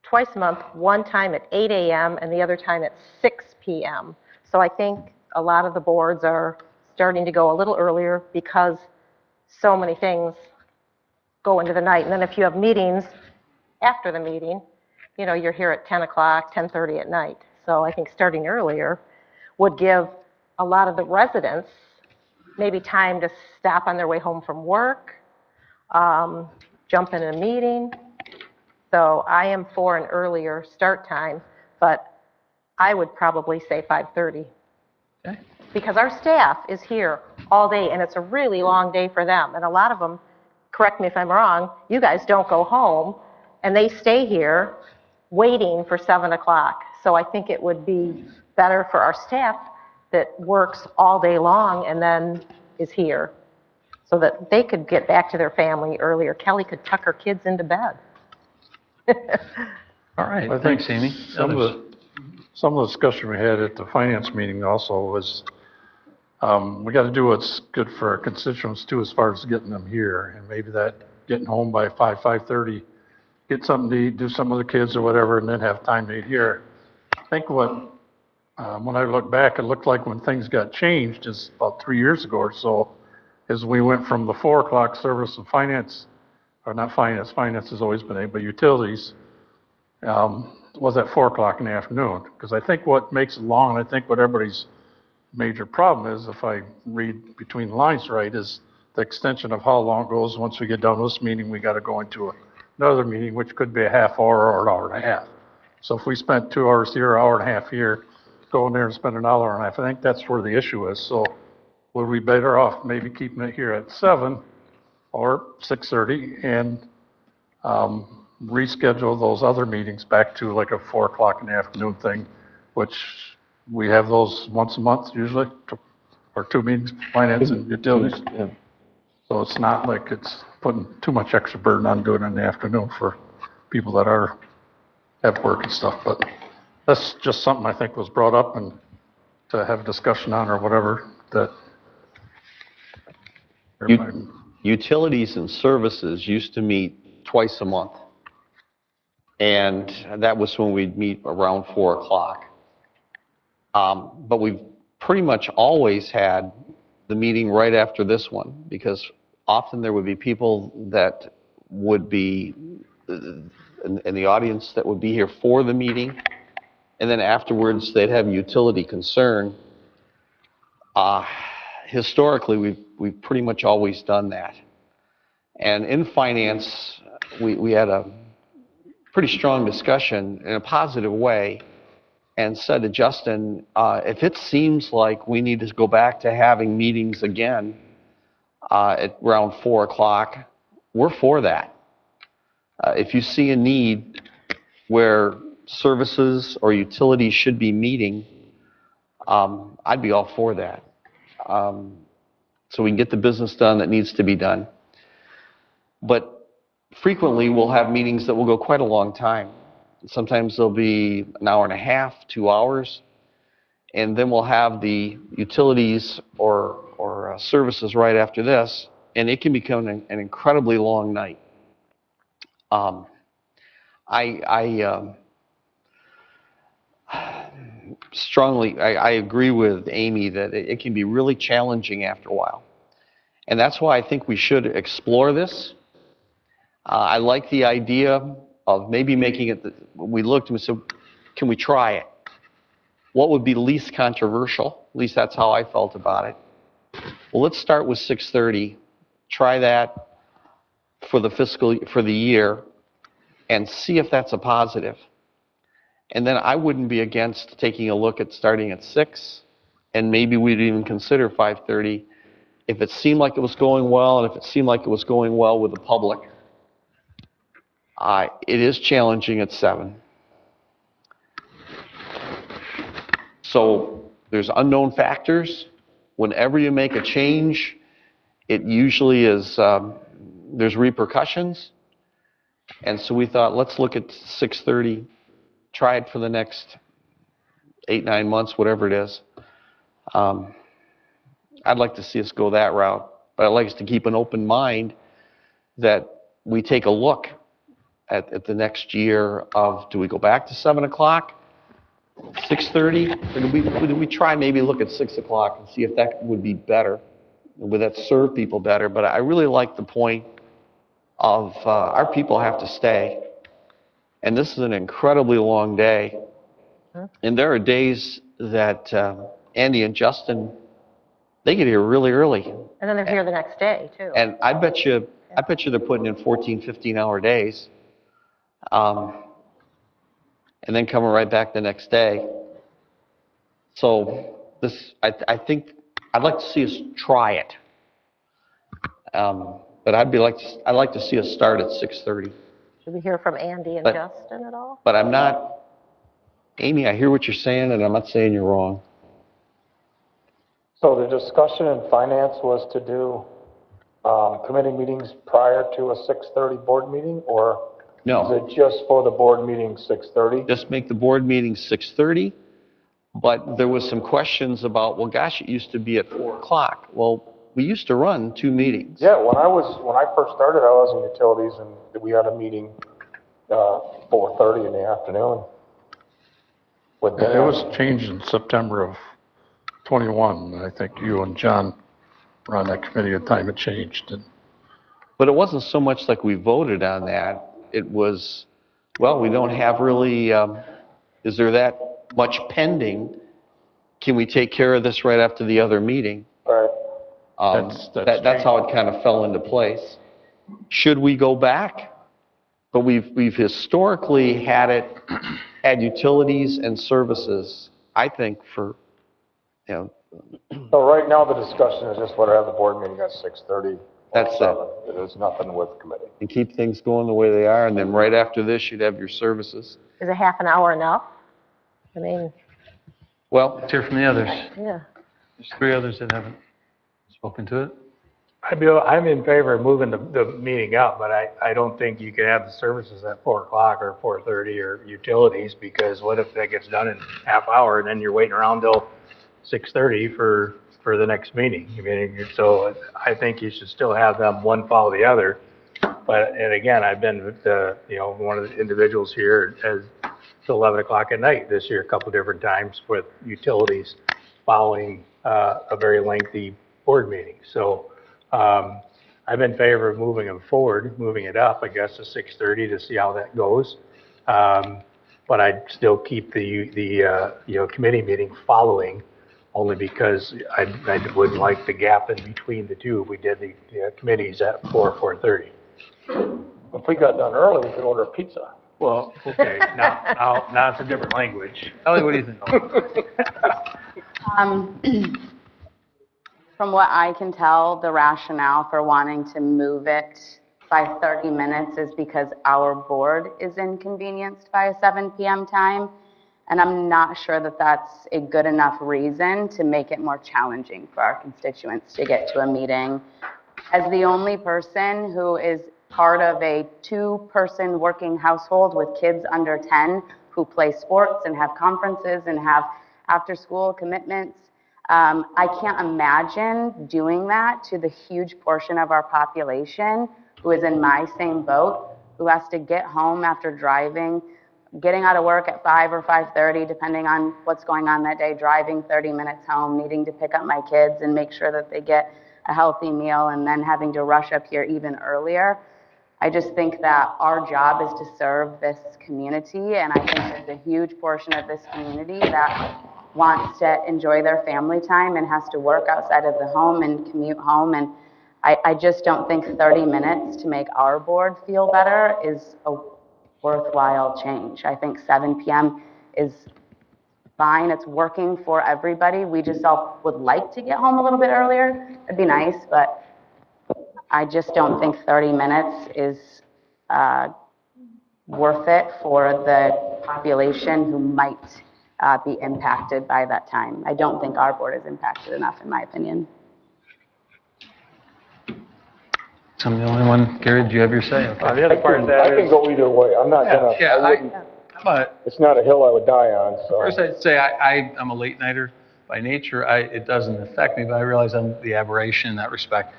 twice a month, one time at 8 a.m. and the other time at 6 p.m. So I think a lot of the boards are starting to go a little earlier because so many things go into the night. And then if you have meetings after the meeting, you're here at 10 o'clock, 10:30 at night. So I think starting earlier would give a lot of the residents maybe time to stop on their way home from work, jump in a meeting. So I am for an earlier start time, but I would probably say 5:30. Okay. Because our staff is here all day, and it's a really long day for them. And a lot of them, correct me if I'm wrong, you guys don't go home, and they stay here waiting for 7 o'clock. So I think it would be better for our staff that works all day long and then is here. so that they could get back to their family earlier. Kelly could tuck her kids into bed. All right, I thanks, think Amy. some of Others? the discussion we had at the finance meeting also was, we got to do what's good for our constituents too, as far as getting them here, and maybe that getting home by 5:30, get something to eat, do something with the kids or whatever, and then have time to eat here. I think when I look back, it looked like when things got changed is about 3 years ago or so, is we went from the 4 o'clock service of finance, or not finance, finance has always been but utilities, was at 4 o'clock in the afternoon. Because I think what makes it long, and I think what everybody's major problem is, if I read between the lines right, is the extension of how long it goes. Once we get done with this meeting, we got to go into another meeting, which could be a half hour or an hour and a half. So if we spent 2 hours here, an hour and a half here, go in there and spend an hour and a half, I think that's where the issue is. So would we better off maybe keeping it here at 7 or 6:30 and reschedule those other meetings back to like a 4 o'clock in the afternoon thing, which we have those once a month usually, or 2 meetings, finance and utilities. Yeah. So it's not like it's putting too much extra burden on doing it in the afternoon for people that are at work and stuff. But that's just something I think was brought up and to have a discussion on or whatever that. Utilities and services used to meet twice a month. And that was when we'd meet around 4 o'clock. But we've pretty much always had the meeting right after this one, because often there would be people that would be in the audience that would be here for the meeting, and then afterwards they'd have utility concern. Historically, we've pretty much always done that. And in finance, we had a pretty strong discussion in a positive way, and said to Justin, if it seems like we need to go back to having meetings again at around 4 o'clock, we're for that. If you see a need where services or utilities should be meeting, I'd be all for that. So we can get the business done that needs to be done. But frequently we'll have meetings that will go quite a long time. Sometimes they'll be an hour and a half, 2 hours, and then we'll have the utilities or services right after this, and it can become an incredibly long night. I agree with Amy that it can be really challenging after a while. And that's why I think we should explore this. I like the idea of maybe making it, we looked and we said, can we try it? What would be least controversial? At least that's how I felt about it. Well, let's start with 6:30, try that for the year, and see if that's a positive. And then I wouldn't be against taking a look at starting at 6, and maybe we'd even consider 5:30 if it seemed like it was going well, and if it seemed like it was going well with the public. It is challenging at 7. So there's unknown factors. Whenever you make a change, it usually is, there's repercussions. And so we thought, let's look at 6:30, try it for the next 8, 9 months, whatever it is. I'd like to see us go that route, but I'd like us to keep an open mind that we take a look at the next year of, do we go back to 7 o'clock, 6:30, or do we try maybe look at 6 o'clock and see if that would be better, would that serve people better? But I really like the point of our people have to stay, and this is an incredibly long day, and there are days that Andy and Justin, they get here really early. And then they're here the next day, too. And I bet you they're putting in 14, 15-hour days. And then coming right back the next day. So this, I think, I'd like to see us try it. But I'd like to see us start at 6:30. Should we hear from Andy and But- Justin at all? But I'm not, Amy, I hear what you're saying, and I'm not saying you're wrong. So the discussion in finance was to do committee meetings prior to a 6:30 board meeting, or No. is it just for the board meeting 6:30? Just make the board meeting 6:30, but there was some questions about, well, gosh, it used to be at 4 o'clock. Well, we used to run 2 meetings. Yeah, when I first started, I was in utilities, and we had a meeting 4:30 in the afternoon. With It was changed in September of '21. I think you and John were on that committee at the time it changed. And But it wasn't so much like we voted on that. It was, well, we don't have really, is there that much pending? Can we take care of this right after the other meeting? Right. That's how it kind of fell into place. Should we go back? But we've historically had utilities and services, I think, for, you know, So right now, the discussion is just whether to have the board meeting at 6:30. That's it. There's nothing with committee. and keep things going the way they are, and then right after this, you'd have your services. Is a half an hour enough? I mean, Well, Let's hear from the others. yeah. There's 3 others that haven't spoken to it. I'm in favor of moving the meeting up, but I don't think you can have the services at 4 o'clock or 4:30 or utilities, because what if that gets done in half hour and then you're waiting around till 6:30 for the next meeting? I mean, so I think you should still have them one follow the other. But, and again, I've been with one of the individuals here as till 11 o'clock at night this year, a couple different times with utilities following a very lengthy board meeting. So I'm in favor of moving them forward, moving it up, I guess, to 6:30 to see how that goes. But I'd still keep the committee meeting following, only because I would like the gap in between the two if we did the committees at 4:30. If we got done early, we could order pizza. Well, okay, now it's a different language. Ellie, what do you think? From what I can tell, the rationale for wanting to move it by 30 minutes is because our board is inconvenienced by a 7 p.m. time. And I'm not sure that that's a good enough reason to make it more challenging for our constituents to get to a meeting. As the only person who is part of a 2-person working household with kids under 10 who play sports and have conferences and have after-school commitments, I can't imagine doing that to the huge portion of our population who is in my same boat, who has to get home after driving, getting out of work at 5 or 5:30, depending on what's going on that day, driving 30 minutes home, needing to pick up my kids and make sure that they get a healthy meal, and then having to rush up here even earlier. I just think that our job is to serve this community, and I think there's a huge portion of this community that wants to enjoy their family time and has to work outside of the home and commute home. And I just don't think 30 minutes to make our board feel better is a worthwhile change. I think 7 p.m. is fine. It's working for everybody. We just all would like to get home a little bit earlier. It'd be nice, but I just don't think 30 minutes is worth it for the population who might be impacted by that time. I don't think our board is impacted enough, in my opinion. So I'm the only one. Gary, do you have your say? Okay. The other part of that I can is, go either way. I'm not gonna, I wouldn't, it's not a hill I would die on, so. First, I'd say I'm a late nighter by nature. It doesn't affect me, but I realize I'm the aberration in that respect.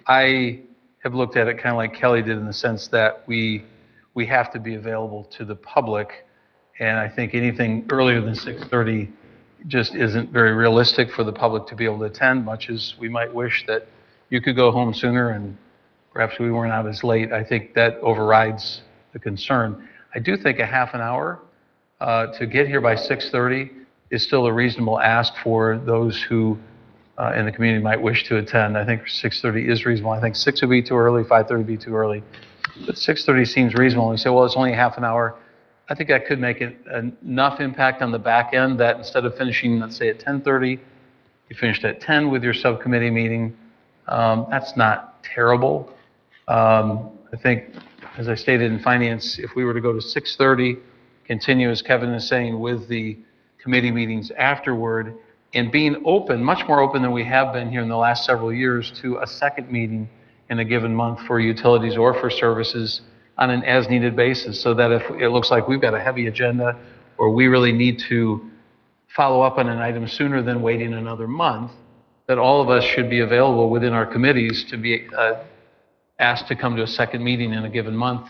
I have looked at it kind of like Kelly did, in the sense that we have to be available to the public, and I think anything earlier than 6:30 just isn't very realistic for the public to be able to attend, much as we might wish that you could go home sooner and perhaps we weren't out as late. I think that overrides the concern. I do think a half an hour to get here by 6:30 is still a reasonable ask for those who in the community might wish to attend. I think 6:30 is reasonable. I think 6 would be too early, 5:30 would be too early. But 6:30 seems reasonable. And you say, well, it's only a half an hour. I think that could make it enough impact on the back end that instead of finishing, let's say, at 10:30, you finished at 10 with your subcommittee meeting. That's not terrible. I think, as I stated in finance, if we were to go to 6:30, continue, as Kevin is saying, with the committee meetings afterward, and being open, much more open than we have been here in the last several years, to a second meeting in a given month for utilities or for services on an as-needed basis, so that if it looks like we've got a heavy agenda or we really need to follow up on an item sooner than waiting another month, that all of us should be available within our committees to be asked to come to a second meeting in a given month,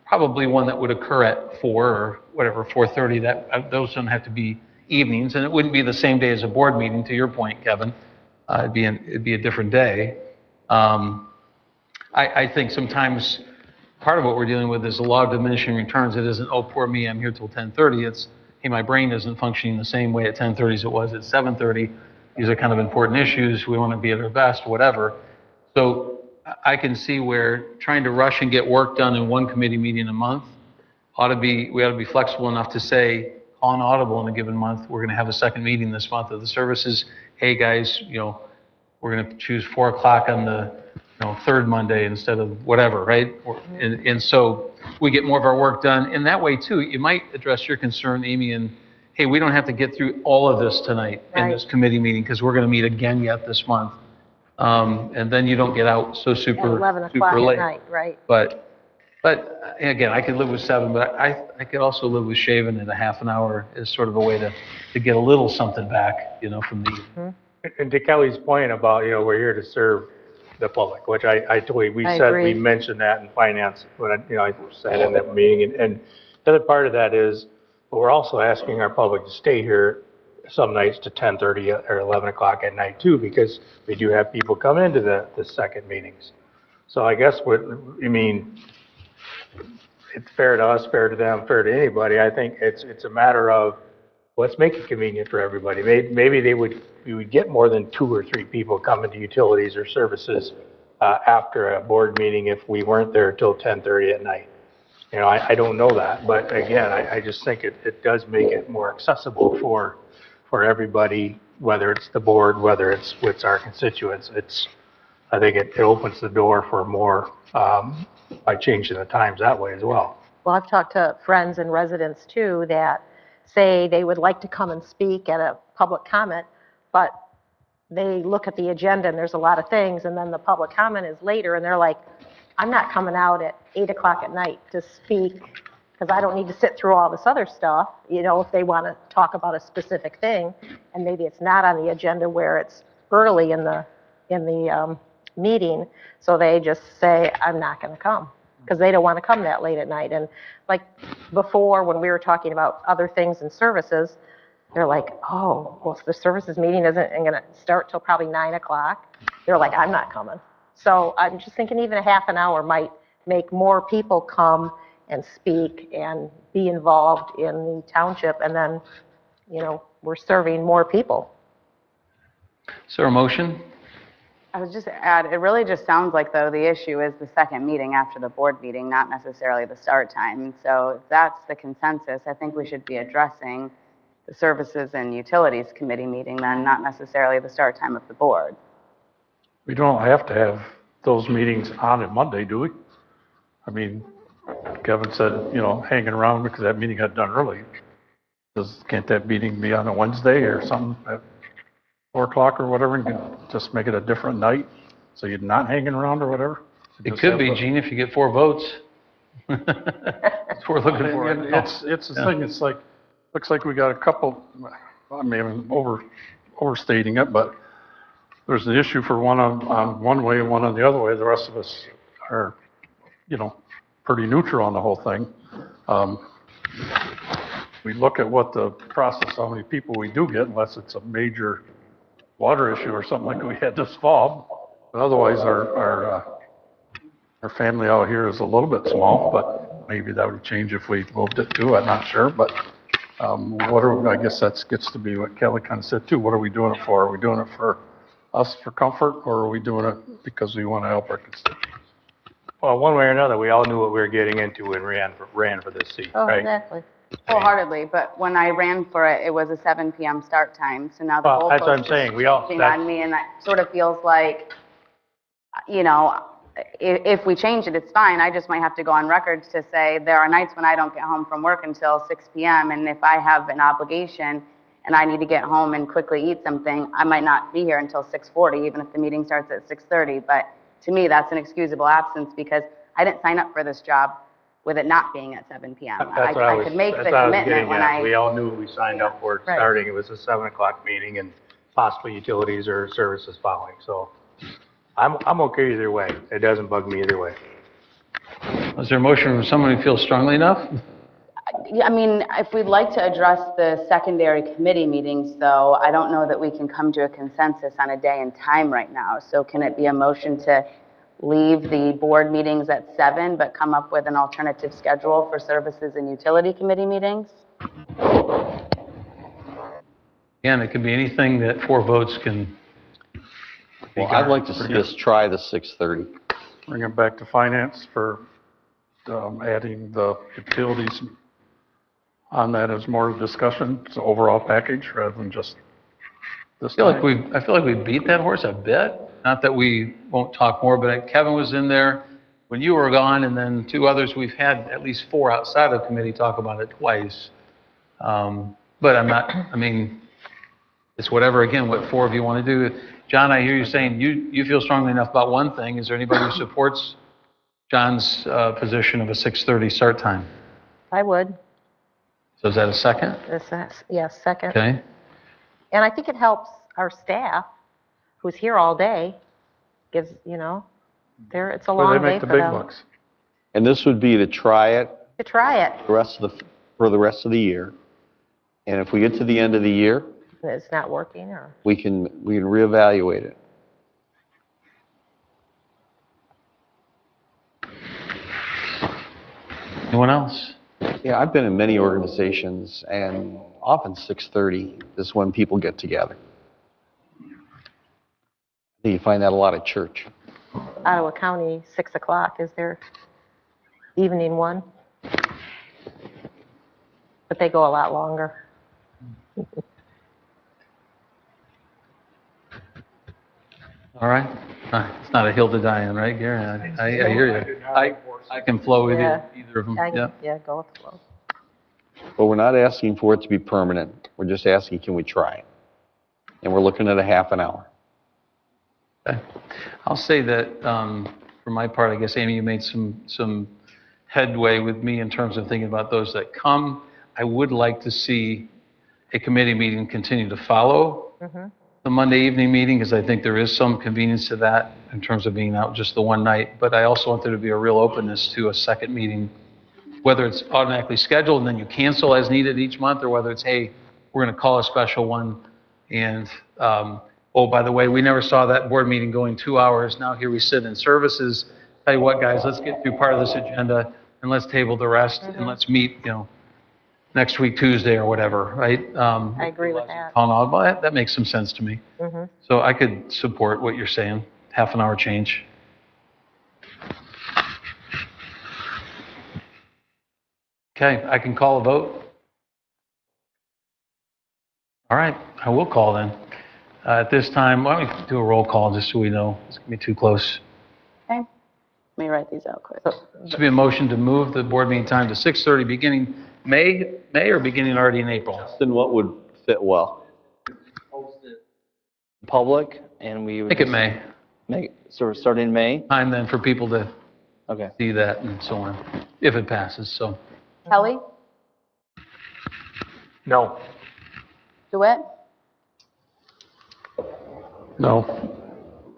probably one that would occur at 4 or whatever, 4:30. Those don't have to be evenings, and it wouldn't be the same day as a board meeting, to your point, Kevin. It'd be a different day. I think sometimes part of what we're dealing with is the law of diminishing returns. It isn't, oh, poor me, I'm here till 10:30. It's, hey, my brain isn't functioning the same way at 10:30 as it was at 7:30. These are kind of important issues. We want to be at our best, whatever. So I can see where trying to rush and get work done in one committee meeting a month we ought to be flexible enough to say, on audible in a given month, we're going to have a second meeting this month of the services. Hey guys, we're going to choose 4 o'clock on the third Monday instead of whatever, right? And so we get more of our work done. And that way too, you might address your concern, Amy, and hey, we don't have to get through all of this tonight in this committee meeting because we're going to meet again yet this month. And then you don't get out so super 11 o'clock super late. at night, right? But again, I could live with 7, but I could also live with shaving at a half an hour as sort of a way to get a little something back, from the. Mm-hmm. And to Kelly's point about, we're here to serve the public, which I totally, we agree. mentioned that in finance when I sat in that meeting. And the other part of that is, but we're also asking our public to stay here some nights to 10:30 or 11 o'clock at night too, because we do have people come into the second meetings. So I guess it's fair to us, fair to them, fair to anybody. I think it's a matter of let's make it convenient for everybody. Maybe we would get more than 2 or 3 people coming to utilities or services after a board meeting if we weren't there till 10:30 at night. I don't know that, but again, I just think it does make it more accessible for everybody, whether it's the board, whether it's with our constituents. I think it opens the door for more by changing the times that way as well. Well, I've talked to friends and residents too that say they would like to come and speak at a public comment, but they look at the agenda and there's a lot of things, and then the public comment is later, and they're like, I'm not coming out at 8 o'clock at night to speak because I don't need to sit through all this other stuff, if they want to talk about a specific thing, and maybe it's not on the agenda where it's early in the meeting, so they just say, I'm not going to come, because they don't want to come that late at night. And like before, when we were talking about other things and services, they're like, oh, well, the services meeting isn't going to start till probably 9 o'clock. They're like, I'm not coming. So I'm just thinking even a half an hour might make more people come and speak and be involved in the township, and then, we're serving more people. Is there a motion? I would just add, it really just sounds like, though, the issue is the second meeting after the board meeting, not necessarily the start time. And so if that's the consensus, I think we should be addressing the Services and Utilities Committee meeting then, not necessarily the start time of the board. We don't have to have those meetings on a Monday, do we? I mean, Kevin said, hanging around because that meeting got done early. Can't that meeting be on a Wednesday or something at 4 o'clock or whatever, and just make it a different night so you're not hanging around or whatever? It could be, Gene, if you get 4 votes. That's what we're looking for. It's the thing, it's like, looks like we got a couple, I mean, I'm overstating it, but there's the issue for one on one way and one on the other way. The rest of us are, pretty neutral on the whole thing. We look at what the process, how many people we do get, unless it's a major water issue or something like we had this fall. But otherwise, our family out here is a little bit small, but maybe that would change if we moved it too. I'm not sure, but I guess that gets to be what Kelly kind of said too. What are we doing it for? Are we doing it for us for comfort, or are we doing it because we want to help our constituents? Well, one way or another, we all knew what we were getting into when we ran for this seat, right? Exactly. Wholeheartedly, but when I ran for it, it was a 7 p.m. start time, so now the Well, goalpost that's what I'm is saying. changing on me, and that sort of feels like, if we change it, it's fine. I just might have to go on record to say there are nights when I don't get home from work until 6 p.m., and if I have an obligation and I need to get home and quickly eat something, I might not be here until 6:40, even if the meeting starts at 6:30, but to me, that's an excusable absence because I didn't sign up for this job with it not being at 7 PM. That's what I could make the that's what I was commitment getting when at. We I, all knew we signed up for it Right. starting. It was a 7 o'clock meeting and possibly utilities or services following. So I'm okay either way. It doesn't bug me either way. Is there a motion from someone who feels strongly enough? I mean, if we'd like to address the secondary committee meetings, though, I don't know that we can come to a consensus on a day and time right now. So can it be a motion to leave the board meetings at 7, but come up with an alternative schedule for services and utility committee meetings? Again, it can be anything that 4 votes can. Well, I'd like to see us try the 6:30. Bring it back to finance for adding the utilities on that as more discussion, it's an overall package rather than just this time. I feel like we beat that horse a bit. Not that we won't talk more, but Kevin was in there when you were gone, and then 2 others. We've had at least 4 outside of committee talk about it twice. But I'm not, I mean, it's whatever, again, what 4 of you want to do. John, I hear you saying you feel strongly enough about one thing. Is there anybody who supports John's position of a 6:30 start time? I would. So is that a second? Yes, second. Okay. And I think it helps our staff, who's here all day, gives, it's a Where long they day make the for big them. bucks. And this would be to try it To try it, for the rest of the year. And if we get to the end of the year, and it's not working, or, we can reevaluate it. Anyone else? Yeah, I've been in many organizations, and often 6:30 is when people get together. I think you find that a lot at church. Ottawa County, 6 o'clock is their evening one. But they go a lot longer. All right. It's not a hill to die on, right, Gary? I hear you. I can flow with Yeah. either of them. Yeah. Yeah, go with the flow. But we're not asking for it to be permanent. We're just asking, can we try it? And we're looking at a half an hour. Okay. I'll say that, for my part, I guess, Amy, you made some headway with me in terms of thinking about those that come. I would like to see a committee meeting continue to follow the Monday evening meeting, because I think there is some convenience to that in terms of being out just the one night. But I also want there to be a real openness to a second meeting, whether it's automatically scheduled and then you cancel as needed each month, or whether it's, hey, we're going to call a special one. And, oh, by the way, we never saw that board meeting going 2 hours. Now here we sit in services. Tell you what, guys, let's get through part of this agenda and let's table the rest and let's meet, next week, Tuesday or whatever, right? I agree with that. Well, that makes some sense to me. So I could support what you're saying, half an hour change. Okay, I can call a vote. All right, I will call then. At this time, why don't we do a roll call just so we know it's going to be too close. Okay, let me write these out quick. This would be a motion to move the board meeting time to 6:30 beginning May or beginning already in April? Then what would fit well? Public, and we would Make it May. So we're starting in May? Time then for people to Okay. see that and so on, if it passes, so. Kelly? No. DeWitt? No.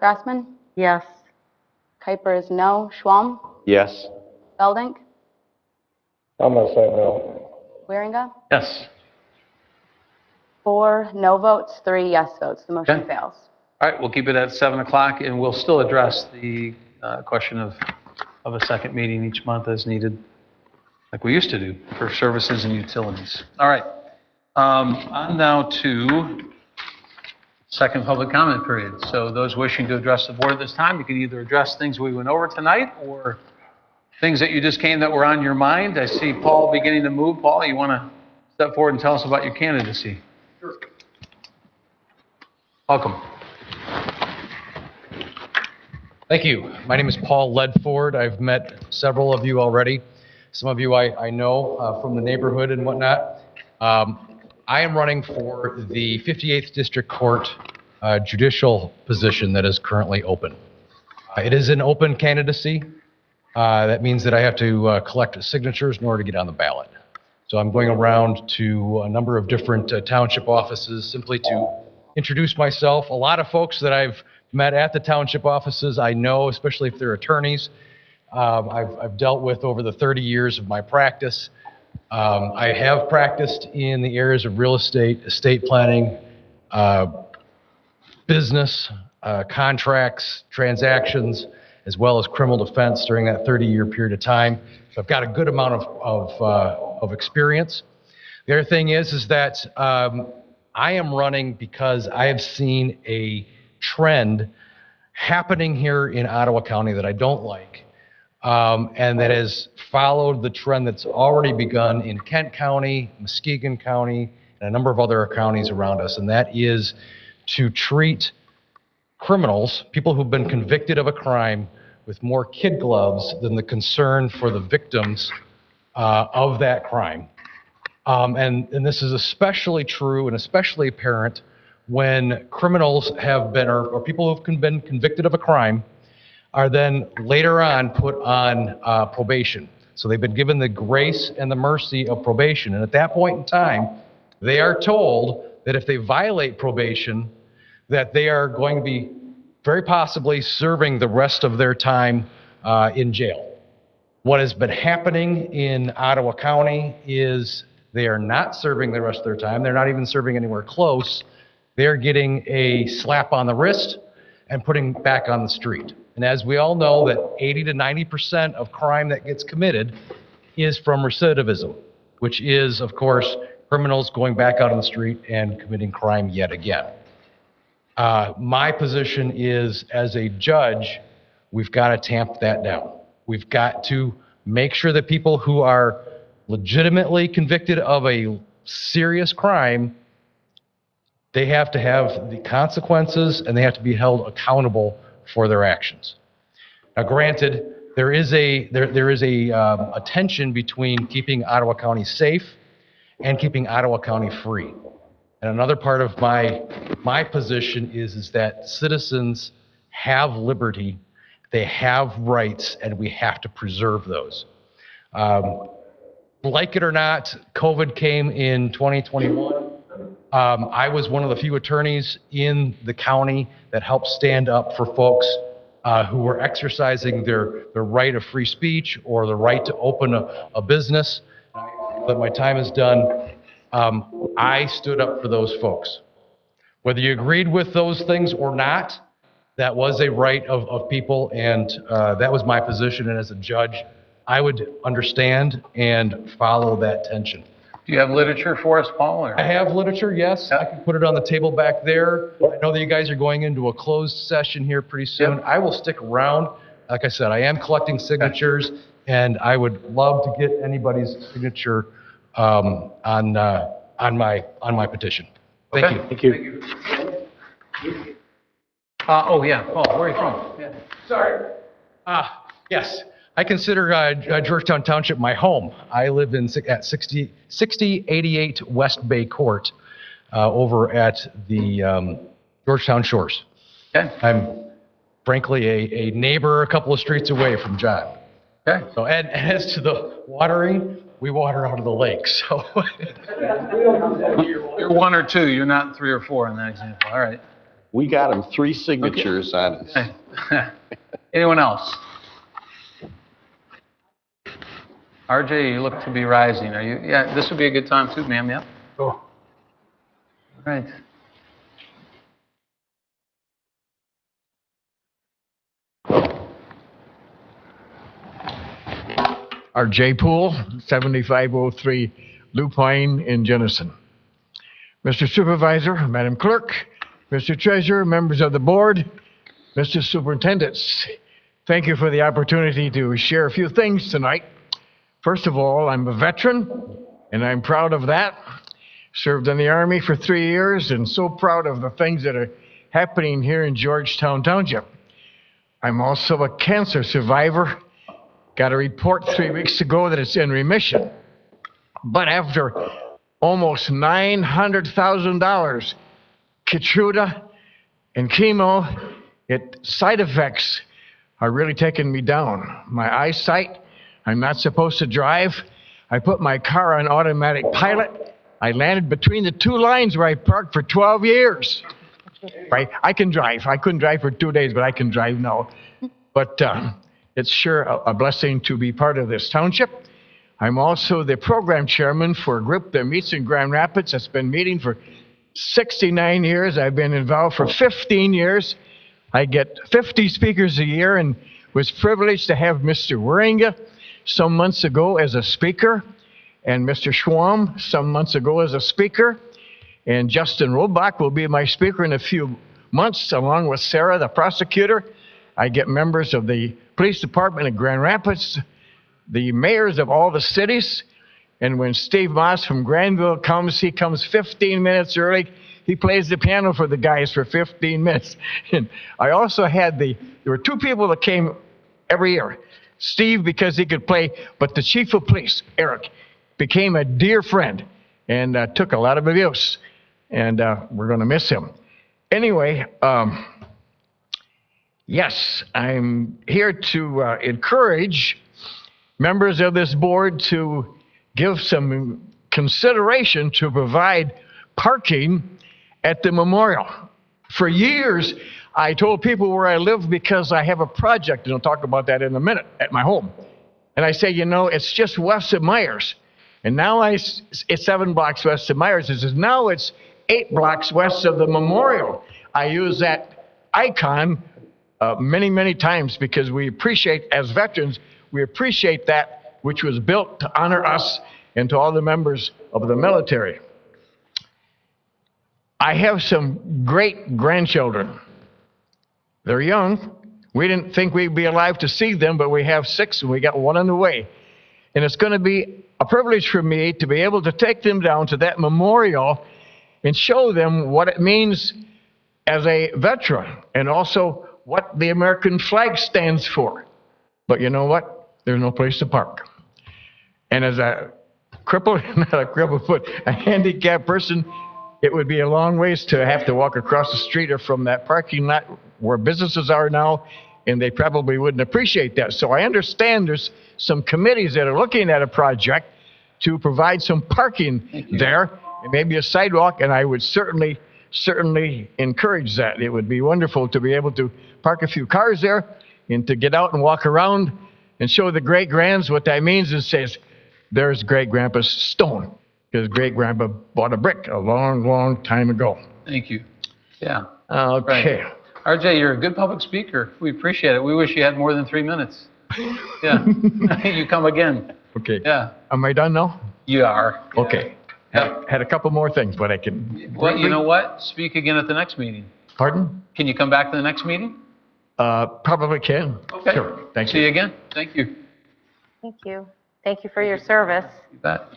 Grassman? Yes. Kuiper is no. Schwalm? Yes. Beldink? I'm going to say no. Wieringa? Yes. 4 no votes, 3 yes votes. The motion Okay. fails. All right, we'll keep it at 7 o'clock, and we'll still address the question of a second meeting each month as needed, like we used to do for services and utilities. All right. On now to second public comment period. So those wishing to address the board at this time, you can either address things we went over tonight or things that you just came that were on your mind. I see Paul beginning to move. Paul, you want to step forward and tell us about your candidacy? Sure. Welcome. Thank you. My name is Paul Ledford. I've met several of you already. Some of you I know from the neighborhood and whatnot. I am running for the 58th District Court judicial position that is currently open. It is an open candidacy. That means that I have to collect signatures in order to get on the ballot. So I'm going around to a number of different township offices simply to introduce myself. A lot of folks that I've met at the township offices I know, especially if they're attorneys, I've dealt with over the 30 years of my practice. I have practiced in the areas of real estate, estate planning, business, contracts, transactions, as well as criminal defense during that 30-year period of time. So I've got a good amount of experience. The other thing is that I am running because I have seen a trend happening here in Ottawa County that I don't like, and that has followed the trend that's already begun in Kent County, Muskegon County, and a number of other counties around us, and that is to treat criminals, people who've been convicted of a crime, with more kid gloves than the concern for the victims of that crime. And this is especially true and especially apparent when criminals have been, or people who've been convicted of a crime, are then later on put on probation. So they've been given the grace and the mercy of probation. And at that point in time, they are told that if they violate probation, that they are going to be very possibly serving the rest of their time in jail. What has been happening in Ottawa County is they are not serving the rest of their time. They're not even serving anywhere close. They're getting a slap on the wrist and putting back on the street. And as we all know, that 80 to 90% of crime that gets committed is from recidivism, which is, of course, criminals going back out on the street and committing crime yet again. My position is, as a judge, we've got to tamp that down. We've got to make sure that people who are legitimately convicted of a serious crime, they have to have the consequences and they have to be held accountable for their actions. Now, granted, there is a tension between keeping Ottawa County safe and keeping Ottawa County free. And another part of my position is that citizens have liberty, they have rights, and we have to preserve those. Like it or not, COVID came in 2021. I was one of the few attorneys in the county that helped stand up for folks who were exercising their right of free speech or the right to open a business. That my time is done. I stood up for those folks. Whether you agreed with those things or not, that was a right of people, and that was my position. And as a judge, I would understand and follow that tension. Do you have literature for us, Paul? Or? I have literature, yes. I can put it on the table back there. I know that you guys are going into a closed session here pretty soon. I will stick around. Like I said, I am collecting signatures, and I would love to get anybody's signature on my petition. Thank you. Thank you. Oh, yeah. Paul, where are you from? Yeah. Sorry. Yes. I consider Georgetown Township my home. I live at 6088 West Bay Court over at the Georgetown Shores. Okay. I'm frankly a neighbor a couple of streets away from John. Okay. So, and as to the watering, we water out of the lake, so. You're one or two, you're not three or four in that example. All right. We got him 3 signatures on it. Okay. Anyone else? RJ, you look to be rising. Are you? Yeah, this would be a good time too, ma'am. Yeah. Oh. All right. R.J. Poole, 7503 Lupine in Jenison. Mr. Supervisor, Madam Clerk, Mr. Treasurer, members of the board, Mr. Superintendents, thank you for the opportunity to share a few things tonight. First of all, I'm a veteran, and I'm proud of that. Served in the Army for 3 years, and so proud of the things that are happening here in Georgetown Township. I'm also a cancer survivor. Got a report 3 weeks ago that it's in remission. But after almost $900,000 Keytruda and chemo, side effects are really taking me down. My eyesight, I'm not supposed to drive. I put my car on automatic pilot. I landed between the two lines where I parked for 12 years. Right? I can drive. I couldn't drive for 2 days, but I can drive now. But it's sure a blessing to be part of this township. I'm also the program chairman for a group that meets in Grand Rapids that's been meeting for 69 years. I've been involved for 15 years. I get 50 speakers a year and was privileged to have Mr. Waringa some months ago as a speaker, and Mr. Schwam some months ago as a speaker. And Justin Robach will be my speaker in a few months, along with Sarah, the prosecutor. I get members of the police department in Grand Rapids, the mayors of all the cities. And when Steve Moss from Granville comes, he comes 15 minutes early. He plays the piano for the guys for 15 minutes. And I also had there were two people that came every year. Steve, because he could play, but the chief of police, Eric, became a dear friend and took a lot of abuse. And we're going to miss him. Anyway, yes, I'm here to encourage members of this board to give some consideration to provide parking at the memorial. For years, I told people where I live because I have a project, and I'll talk about that in a minute, at my home. And I say, you know, it's just west of Myers. And now it's 7 blocks west of Myers. It says, now it's 8 blocks west of the memorial. I use that icon many, many times because we appreciate, as veterans, we appreciate that which was built to honor us and to all the members of the military. I have some great grandchildren. They're young. We didn't think we'd be alive to see them, but we have 6 and we got 1 on the way. And it's going to be a privilege for me to be able to take them down to that memorial and show them what it means as a veteran and also what the American flag stands for. But you know what? There's no place to park. And as a crippled, not a crippled foot, a handicapped person, it would be a long ways to have to walk across the street or from that parking lot where businesses are now, and they probably wouldn't appreciate that. So I understand there's some committees that are looking at a project to provide some parking there, and maybe a sidewalk, and I would certainly encourage that. It would be wonderful to be able to park a few cars there and to get out and walk around and show the great-grands what that means. It says, there's great-grandpa's stone, because great-grandpa bought a brick a long, long time ago. Thank you. Yeah. Okay. Right. RJ, you're a good public speaker. We appreciate it. We wish you had more than 3 minutes. Yeah. You come again. Okay. Yeah. Am I done now? You are. Okay. Had a couple more things, but I can... Well, you know what? Speak again at the next meeting. Pardon? Can you come back to the next meeting? Probably can. Okay. Sure. Thank you. See you again. Thank you. Thank you. Thank you for your service. You bet.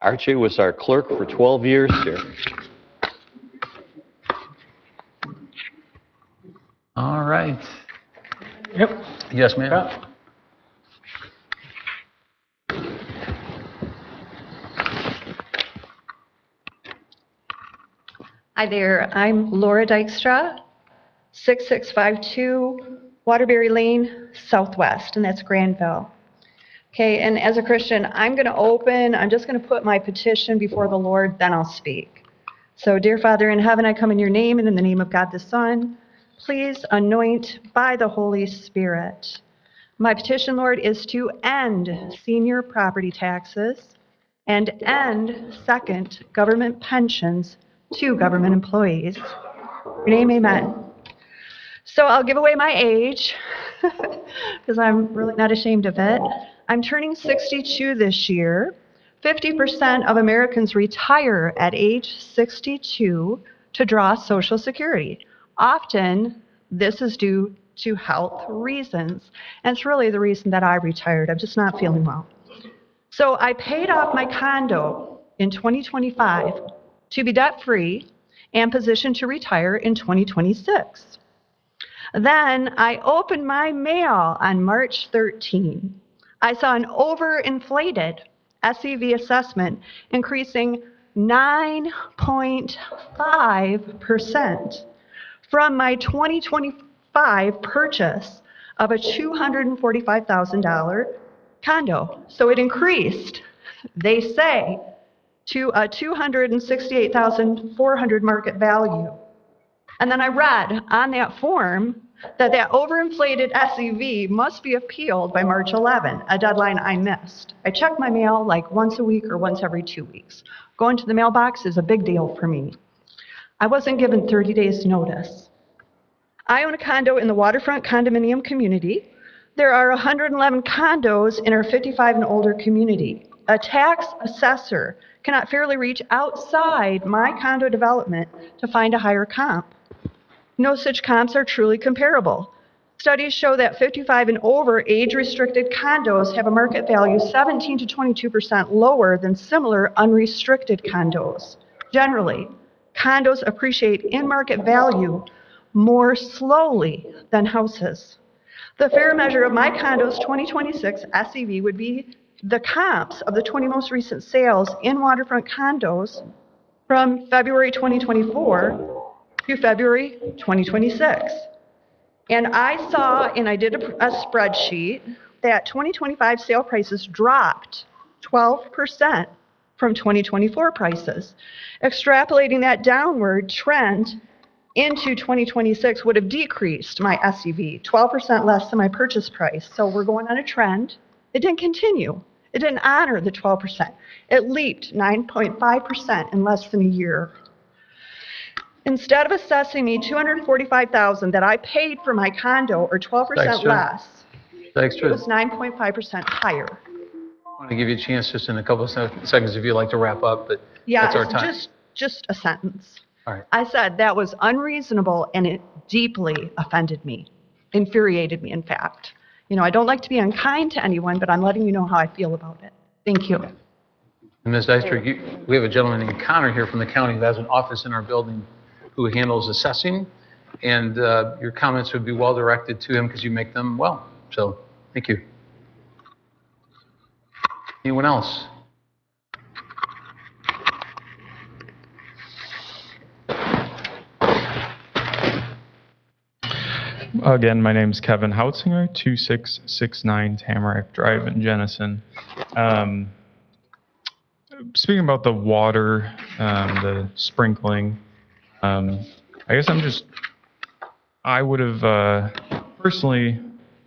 Archie was our clerk for 12 years here. All right. Yep. Yes, ma'am. Yeah. Hi there, I'm Laura Dykstra, 6652 Waterbury Lane, Southwest, and that's Granville. Okay, and as a Christian, I'm just going to put my petition before the Lord, then I'll speak. So, dear Father in heaven, I come in your name and in the name of God the Son. Please anoint by the Holy Spirit. My petition, Lord, is to end senior property taxes and end, second, government pensions to government employees. Your name, amen. So I'll give away my age because I'm really not ashamed of it. I'm turning 62 this year. 50% of Americans retire at age 62 to draw Social Security. Often, this is due to health reasons. And it's really the reason that I retired. I'm just not feeling well. So I paid off my condo in 2025 to be debt-free and positioned to retire in 2026. Then I opened my mail on March 13. I saw an overinflated SEV assessment increasing 9.5% from my 2025 5 purchase of a $245,000 condo. So it increased, they say, to a $268,400 market value. And then I read on that form that that overinflated SEV must be appealed by March 11, a deadline I missed. I check my mail like once a week or once every 2 weeks. Going to the mailbox is a big deal for me. I wasn't given 30 days notice. I own a condo in the waterfront condominium community. There are 111 condos in our 55 and older community. A tax assessor cannot fairly reach outside my condo development to find a higher comp. No such comps are truly comparable. Studies show that 55 and over age-restricted condos have a market value 17 to 22% lower than similar unrestricted condos. Generally, condos appreciate in market value more slowly than houses. The fair measure of my condo's 2026 SEV would be the comps of the 20 most recent sales in waterfront condos from February 2024 to February 2026. And I saw, and I did a spreadsheet, that 2025 sale prices dropped 12% from 2024 prices. Extrapolating that downward trend into 2026 would have decreased my SEV, 12% less than my purchase price. So we're going on a trend. It didn't continue. It didn't honor the 12%. It leaped 9.5% in less than a year. Instead of assessing me $245,000 that I paid for my condo, or 12% less, it was 9.5% higher. I want to give you a chance just in a couple of seconds if you'd like to wrap up, but Yeah, that's our time. just a sentence. All right. I said that was unreasonable and it deeply offended me, infuriated me, in fact. You know, I don't like to be unkind to anyone, but I'm letting you know how I feel about it. Thank you. And Ms. Dykstra, we have a gentleman named Connor here from the county who has an office in our building who handles assessing, and your comments would be well directed to him because you make them well. So, thank you. Anyone else? Again, my name's Kevin Hautzinger, 2669 Tamarack Drive in Jenison. Speaking about the water, the sprinkling, I guess I would have personally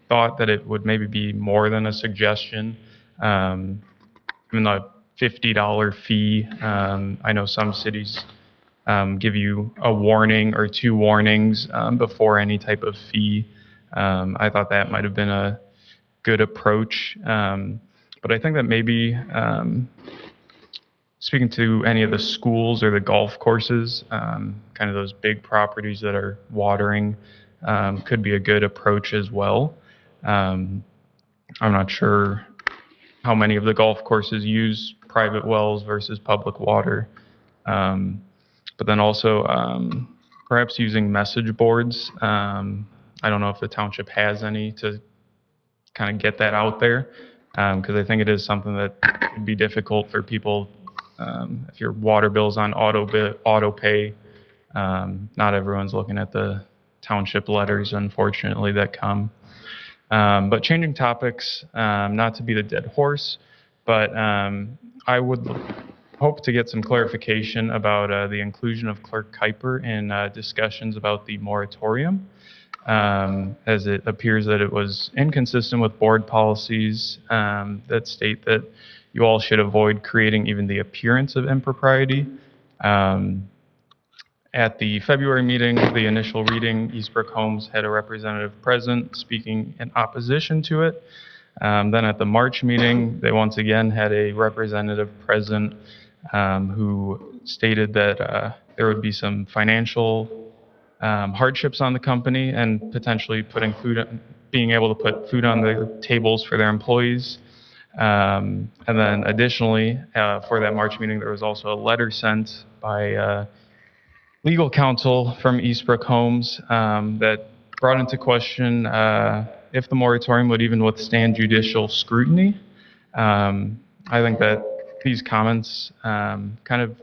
thought that it would maybe be more than a suggestion. Even the $50 fee, I know some cities give you a warning or 2 warnings before any type of fee. I thought that might have been a good approach. But I think that maybe speaking to any of the schools or the golf courses, kind of those big properties that are watering, could be a good approach as well. I'm not sure how many of the golf courses use private wells versus public water. But then also perhaps using message boards. I don't know if the township has any to kind of get that out there, because I think it is something that would be difficult for people if your water bill's on auto pay. Not everyone's looking at the township letters, unfortunately, that come. But changing topics, not to be the dead horse, but I would hope to get some clarification about the inclusion of Clerk Kuiper in discussions about the moratorium, as it appears that it was inconsistent with board policies that state that you all should avoid creating even the appearance of impropriety. At the February meeting, the initial reading, Eastbrook Homes had a representative present speaking in opposition to it. Then at the March meeting, they once again had a representative present who stated that there would be some financial hardships on the company and potentially being able to put food on the tables for their employees. And then additionally, for that March meeting, there was also a letter sent by legal counsel from Eastbrook Homes that brought into question if the moratorium would even withstand judicial scrutiny. I think that these comments kind of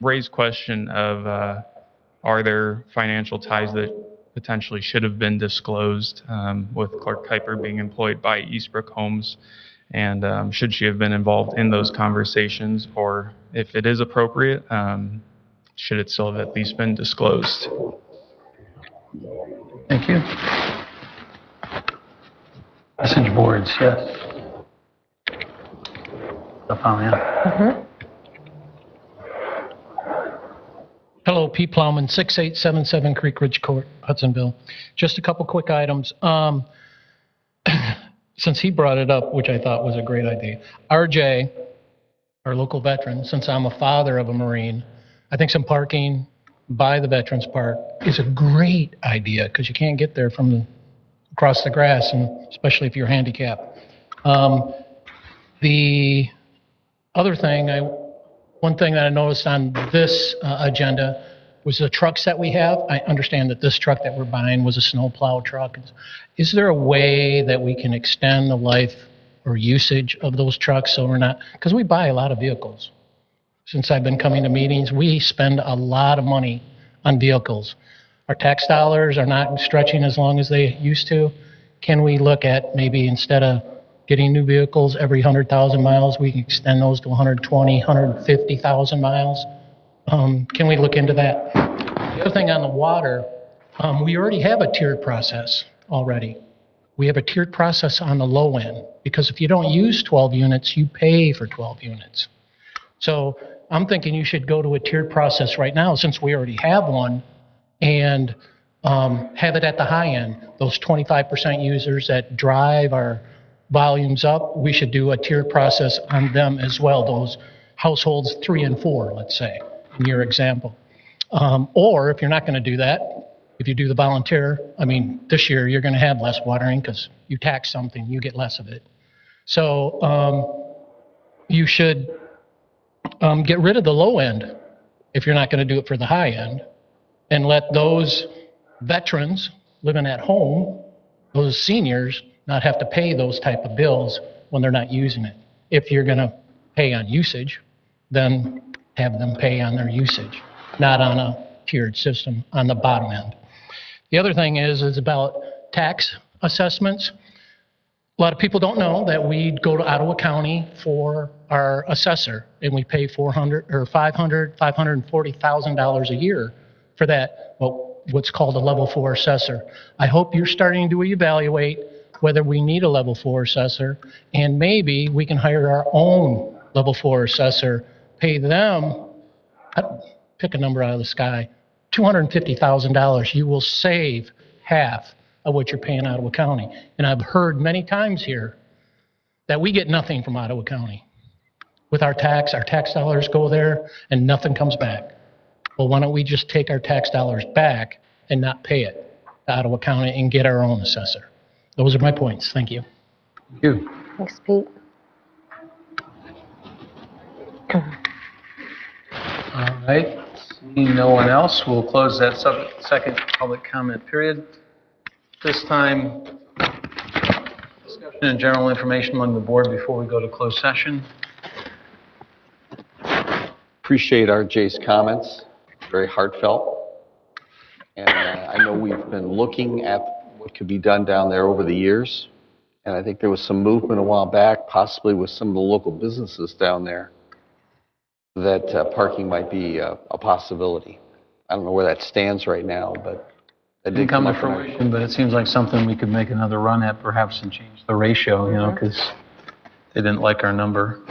raise question of are there financial ties that potentially should have been disclosed with Clark Kuiper being employed by Eastbrook Homes, and should she have been involved in those conversations, or if it is appropriate, should it still have at least been disclosed? Thank you. Message boards, yes. Hello, Pete Plowman, 6877 Creek Ridge Court, Hudsonville. Just a couple quick items. Since he brought it up, which I thought was a great idea, RJ, our local veteran, since I'm a father of a Marine, I think some parking by the Veterans Park is a great idea because you can't get there from across the grass, and especially if you're handicapped. The other thing, one thing that I noticed on this agenda was the trucks that we have. I understand that this truck that we're buying was a snowplow truck. Is there a way that we can extend the life or usage of those trucks so we're not, because we buy a lot of vehicles. Since I've been coming to meetings, we spend a lot of money on vehicles. Our tax dollars are not stretching as long as they used to. Can we look at maybe instead of getting new vehicles every 100,000 miles, we can extend those to 120, 150,000 miles? Can we look into that? The other thing on the water, we already have a tiered process already. We have a tiered process on the low end, because if you don't use 12 units, you pay for 12 units. So I'm thinking you should go to a tiered process right now, since we already have one, and have it at the high end. Those 25% users that drive our volumes up, we should do a tiered process on them as well, those households 3 and 4, let's say, in your example. Or if you're not going to do that, if you do the volunteer, I mean, this year you're going to have less watering because you tax something, you get less of it. So you should get rid of the low end if you're not going to do it for the high end, and let those veterans living at home, those seniors, not have to pay those type of bills when they're not using it. If you're going to pay on usage, then have them pay on their usage, not on a tiered system on the bottom end. The other thing is about tax assessments. A lot of people don't know that we go to Ottawa County for our assessor, and we pay $540,000 a year for that, what's called a level 4 assessor. I hope you're starting to evaluate whether we need a level 4 assessor, and maybe we can hire our own level 4 assessor, pay them, pick a number out of the sky, $250,000. You will save half of what you're paying Ottawa County. And I've heard many times here that we get nothing from Ottawa County. With our tax dollars go there and nothing comes back. Well, why don't we just take our tax dollars back and not pay it to Ottawa County and get our own assessor? Those are my points. Thank you. Thank you. Thanks, Pete. All right. Seeing no one else, we'll close that second public comment period. This time, discussion and general information among the board before we go to closed session. Appreciate RJ's comments, very heartfelt. And I know we've been looking at what could be done down there over the years. And I think there was some movement a while back, possibly with some of the local businesses down there, that parking might be a possibility. I don't know where that stands right now, but it Didn't come to fruition, but it seems like something we could make another run at perhaps and change the ratio, you know, because they didn't like our number.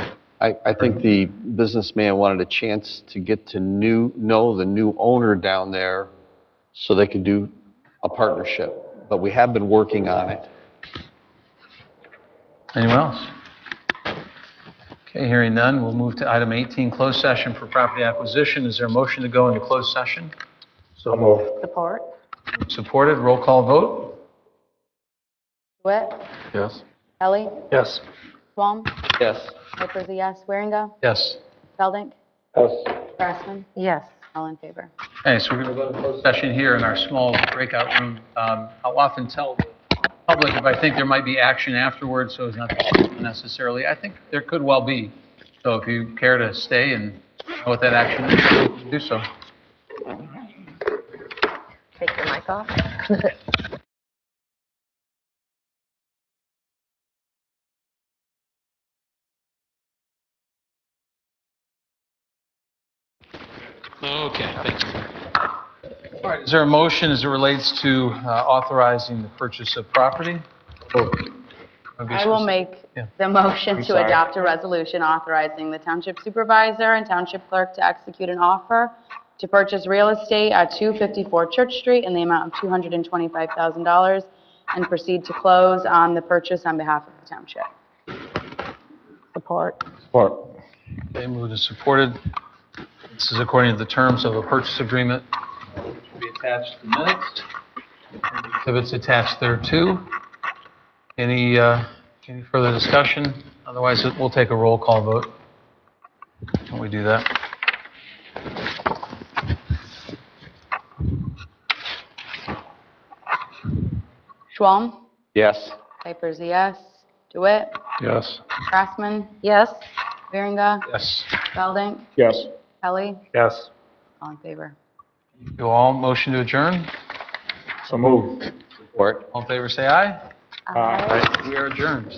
I think the businessman wanted a chance to get to know the new owner down there so they could do a partnership. But we have been working on it. Anyone else? Okay, hearing none, we'll move to item 18, closed session for property acquisition. Is there a motion to go into closed session? So moved. Support. Supported. Roll call vote. DeWitt? Yes. Ellie? Yes. Swam? Yes. Piper's a yes. Waringa? Yes. Feldink? Yes. Grassman? Yes. All in favor. Okay, so we're going to go to closed session here in our small breakout room. I'll often tell the public if I think there might be action afterwards, so it's not necessarily. I think there could well be. So if you care to stay and know what that action is, do so. Take your mic off. Okay, thank you. All right, is there a motion as it relates to authorizing the purchase of property? I will make Yeah. the motion to sorry. adopt a resolution authorizing the township supervisor and township clerk to execute an offer to purchase real estate at 254 Church Street in the amount of $225,000 and proceed to close on the purchase on behalf of the township. Support. Support. Okay, moved and supported. This is according to the terms of a purchase agreement, which will be attached to the minutes. Exhibits attached thereto. Any further discussion? Otherwise, we'll take a roll call vote. Can we do that? Schwalm? Yes. Kuiper's a yes. DeWitt? Yes. Craftsman? Yes. Beeringa? Yes. Beldink? Yes. Kelly? Yes. All in favor? You all motion to adjourn? So moved. Support. All in favor, say aye. Aye. We are adjourned.